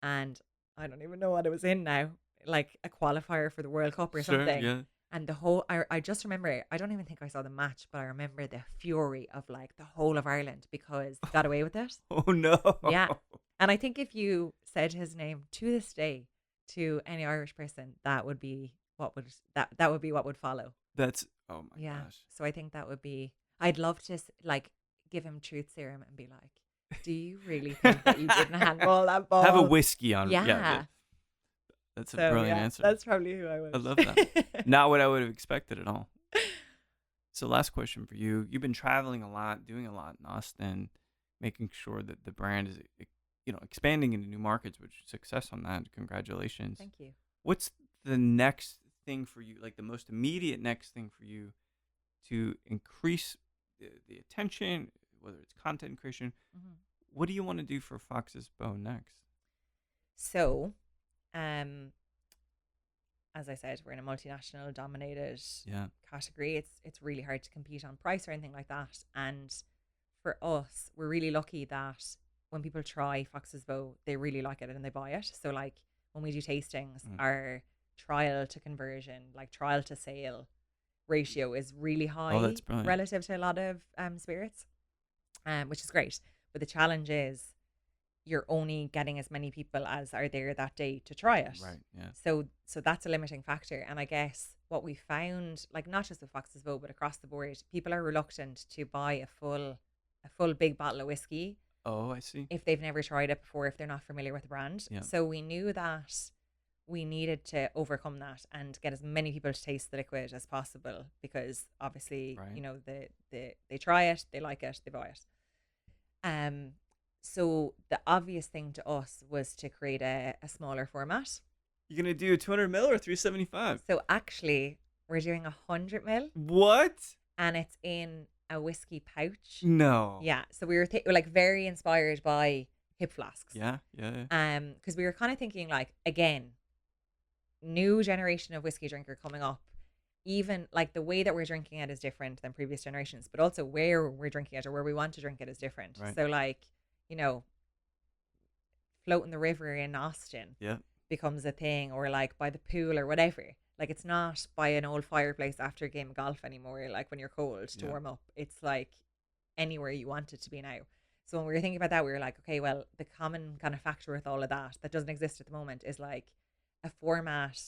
and I don't even know what it was in now, like a qualifier for the World Cup or Sure, something. yeah. And I just remember, I don't even think I saw the match, but I remember the fury of like the whole of Ireland because they got away with it. Oh no. Yeah. And I think if you said his name to this day to any Irish person, that would be that would be what would follow. That's oh my Yeah. gosh. So I think that would be, I'd love to like give him truth serum and be like, do you really think that you didn't handball that ball? Have a whiskey on. Yeah. That's a So, brilliant yeah, answer. that's probably who I would. I love that. Not what I would have expected at all. So last question for you. You've been traveling a lot, doing a lot in Austin, making sure that the brand is expanding into new markets, which success on that. Congratulations. Thank you. What's the next thing for you, like the most immediate next thing for you to increase the attention, whether it's content creation? Mm-hmm. What do you want to do for Fox's Bow next? So, as I said, we're in a multinational dominated Yeah. category. It's really hard to compete on price or anything like that. And for us, we're really lucky that when people try Fox's Bow, they really like it and they buy it. So like when we do tastings, our trial to conversion, like trial to sale ratio is really high that's brilliant. relative to a lot of spirits, which is great. But the challenge is you're only getting as many people as are there that day to try it. Right. Yeah. So that's a limiting factor. And I guess what we found, like not just with Fox's Bow, but across the board, people are reluctant to buy a full big bottle of whiskey Oh, I see. if they've never tried it before, if they're not familiar with the brand. Yeah. So we knew that we needed to overcome that and get as many people to taste the liquid as possible, because obviously, Right. they try it, they like it, they buy it. So the obvious thing to us was to create a smaller format. You're gonna do 200 mil or 375? So actually, we're doing 100 ml, What? and it's in a whiskey pouch. No. Yeah. So we were like very inspired by hip flasks. Yeah. Yeah. Because we were kind of thinking like, again, new generation of whiskey drinker coming up. Even like the way that we're drinking it is different than previous generations, but also where we're drinking it or where we want to drink it is different. Right. So like, floating the river in Austin Yeah. becomes a thing, or like by the pool or whatever. Like it's not by an old fireplace after a game of golf anymore, like when you're cold to Yeah. warm up. It's like anywhere you want it to be now. So when we were thinking about that, we were like, okay, well, the common kind of factor with all of that that doesn't exist at the moment is like a format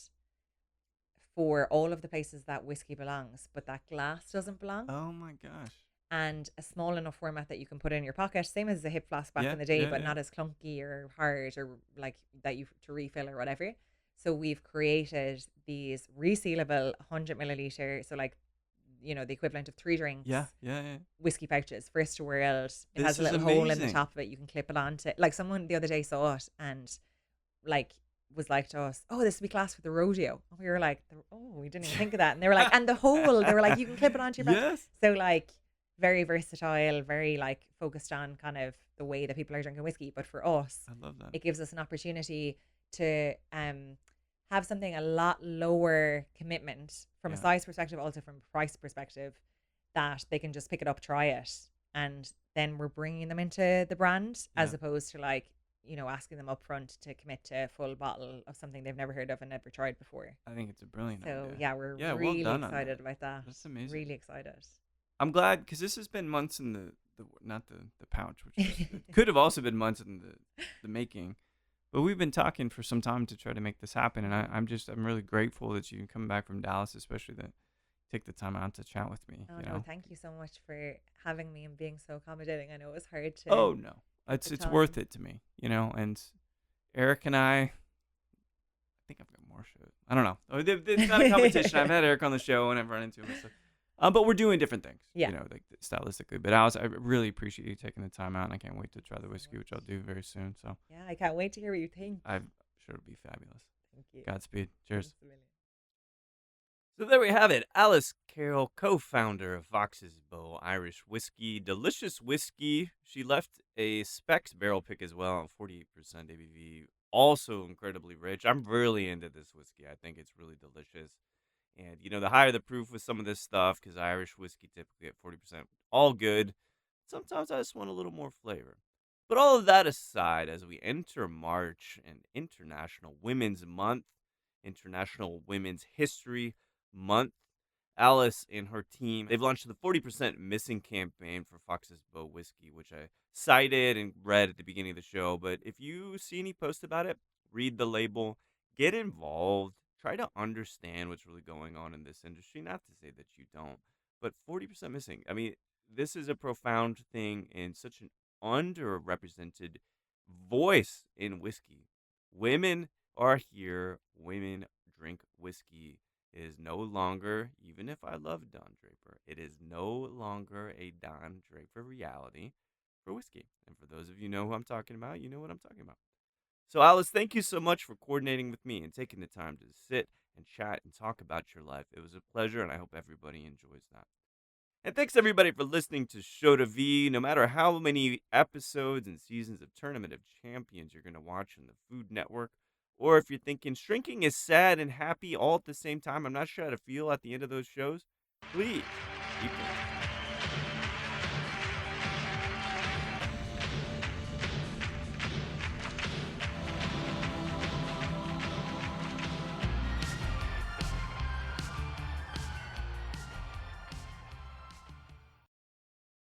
for all of the places that whiskey belongs, but that glass doesn't belong. Oh my gosh. And a small enough format that you can put in your pocket, same as a hip flask back Yeah, in the day, yeah, but yeah. not as clunky or hard or like that you to refill or whatever. So we've created these resealable 100 milliliter, so like the equivalent of 3 drinks Yeah, yeah, yeah. whiskey pouches, first to world. It This has a is little hole in the amazing. top of it. You can clip it onto. Like someone the other day saw it and like was like to us, "Oh, this would be class for the rodeo." And we were like, "Oh, we didn't even think of that." And they were like, "And the hole." They were like, "You can clip it onto your pouch." Yes. So like very versatile, very like focused on kind of the way that people are drinking whiskey. But for us, I love that. it gives us an opportunity to have something a lot lower commitment from a Yeah. size perspective, also from a price perspective, that they can just pick it up, try it, and then we're bringing them into the brand as Yeah. opposed to like asking them up front to commit to a full bottle of something they've never heard of and never tried before. I think it's a brilliant So idea. yeah, we're Yeah, well really done on that. excited about that. That's amazing. Really excited. I'm glad because this has been months in the not the pouch, which was, it could have also been months in the making. But we've been talking for some time to try to make this happen, and I'm really grateful that you come back from Dallas, especially that take the time out to chat with me. Oh no, thank you so much for having me and being so accommodating. I know it was hard to Oh no, get the it's worth time. it to me, and Eric and I think I've got more shows. I don't know. It's not a competition. I've had Eric on the show and I've run into him and stuff. But we're doing different things, Yeah. like stylistically. But I really appreciate you taking the time out, and I can't wait to try the So whiskey, which I'll much. do very soon. So Yeah, I can't wait to hear what you think. I'm sure it'll be fabulous. Thank you. Godspeed. Cheers. Thanks a million. So there we have it. Alice Carroll, co-founder of Fox's Bow Irish Whiskey. Delicious whiskey. She left a Specs barrel pick as well, 48% ABV. Also incredibly rich. I'm really into this whiskey. I think it's really delicious. And, the higher the proof with some of this stuff, because Irish whiskey typically at 40%, all good. Sometimes I just want a little more flavor. But all of that aside, as we enter March and International Women's Month, International Women's History Month, Alice and her team, they've launched the 40% Missing campaign for Fox's Bow Whiskey, which I cited and read at the beginning of the show. But if you see any post about it, read the label, get involved, try to understand what's really going on in this industry. Not to say that you don't, but 40% missing. I mean, this is a profound thing and such an underrepresented voice in whiskey. Women are here. Women drink whiskey. It is no longer, even if I love Don Draper, it is no longer a Don Draper reality for whiskey. And for those of you who know who I'm talking about, you know what I'm talking about. So, Alice, thank you so much for coordinating with me and taking the time to sit and chat and talk about your life. It was a pleasure, and I hope everybody enjoys that. And thanks, everybody, for listening to Show to V. No matter how many episodes and seasons of Tournament of Champions you're going to watch on the Food Network, or if you're thinking shrinking is sad and happy all at the same time, I'm not sure how to feel at the end of those shows, please keep listening.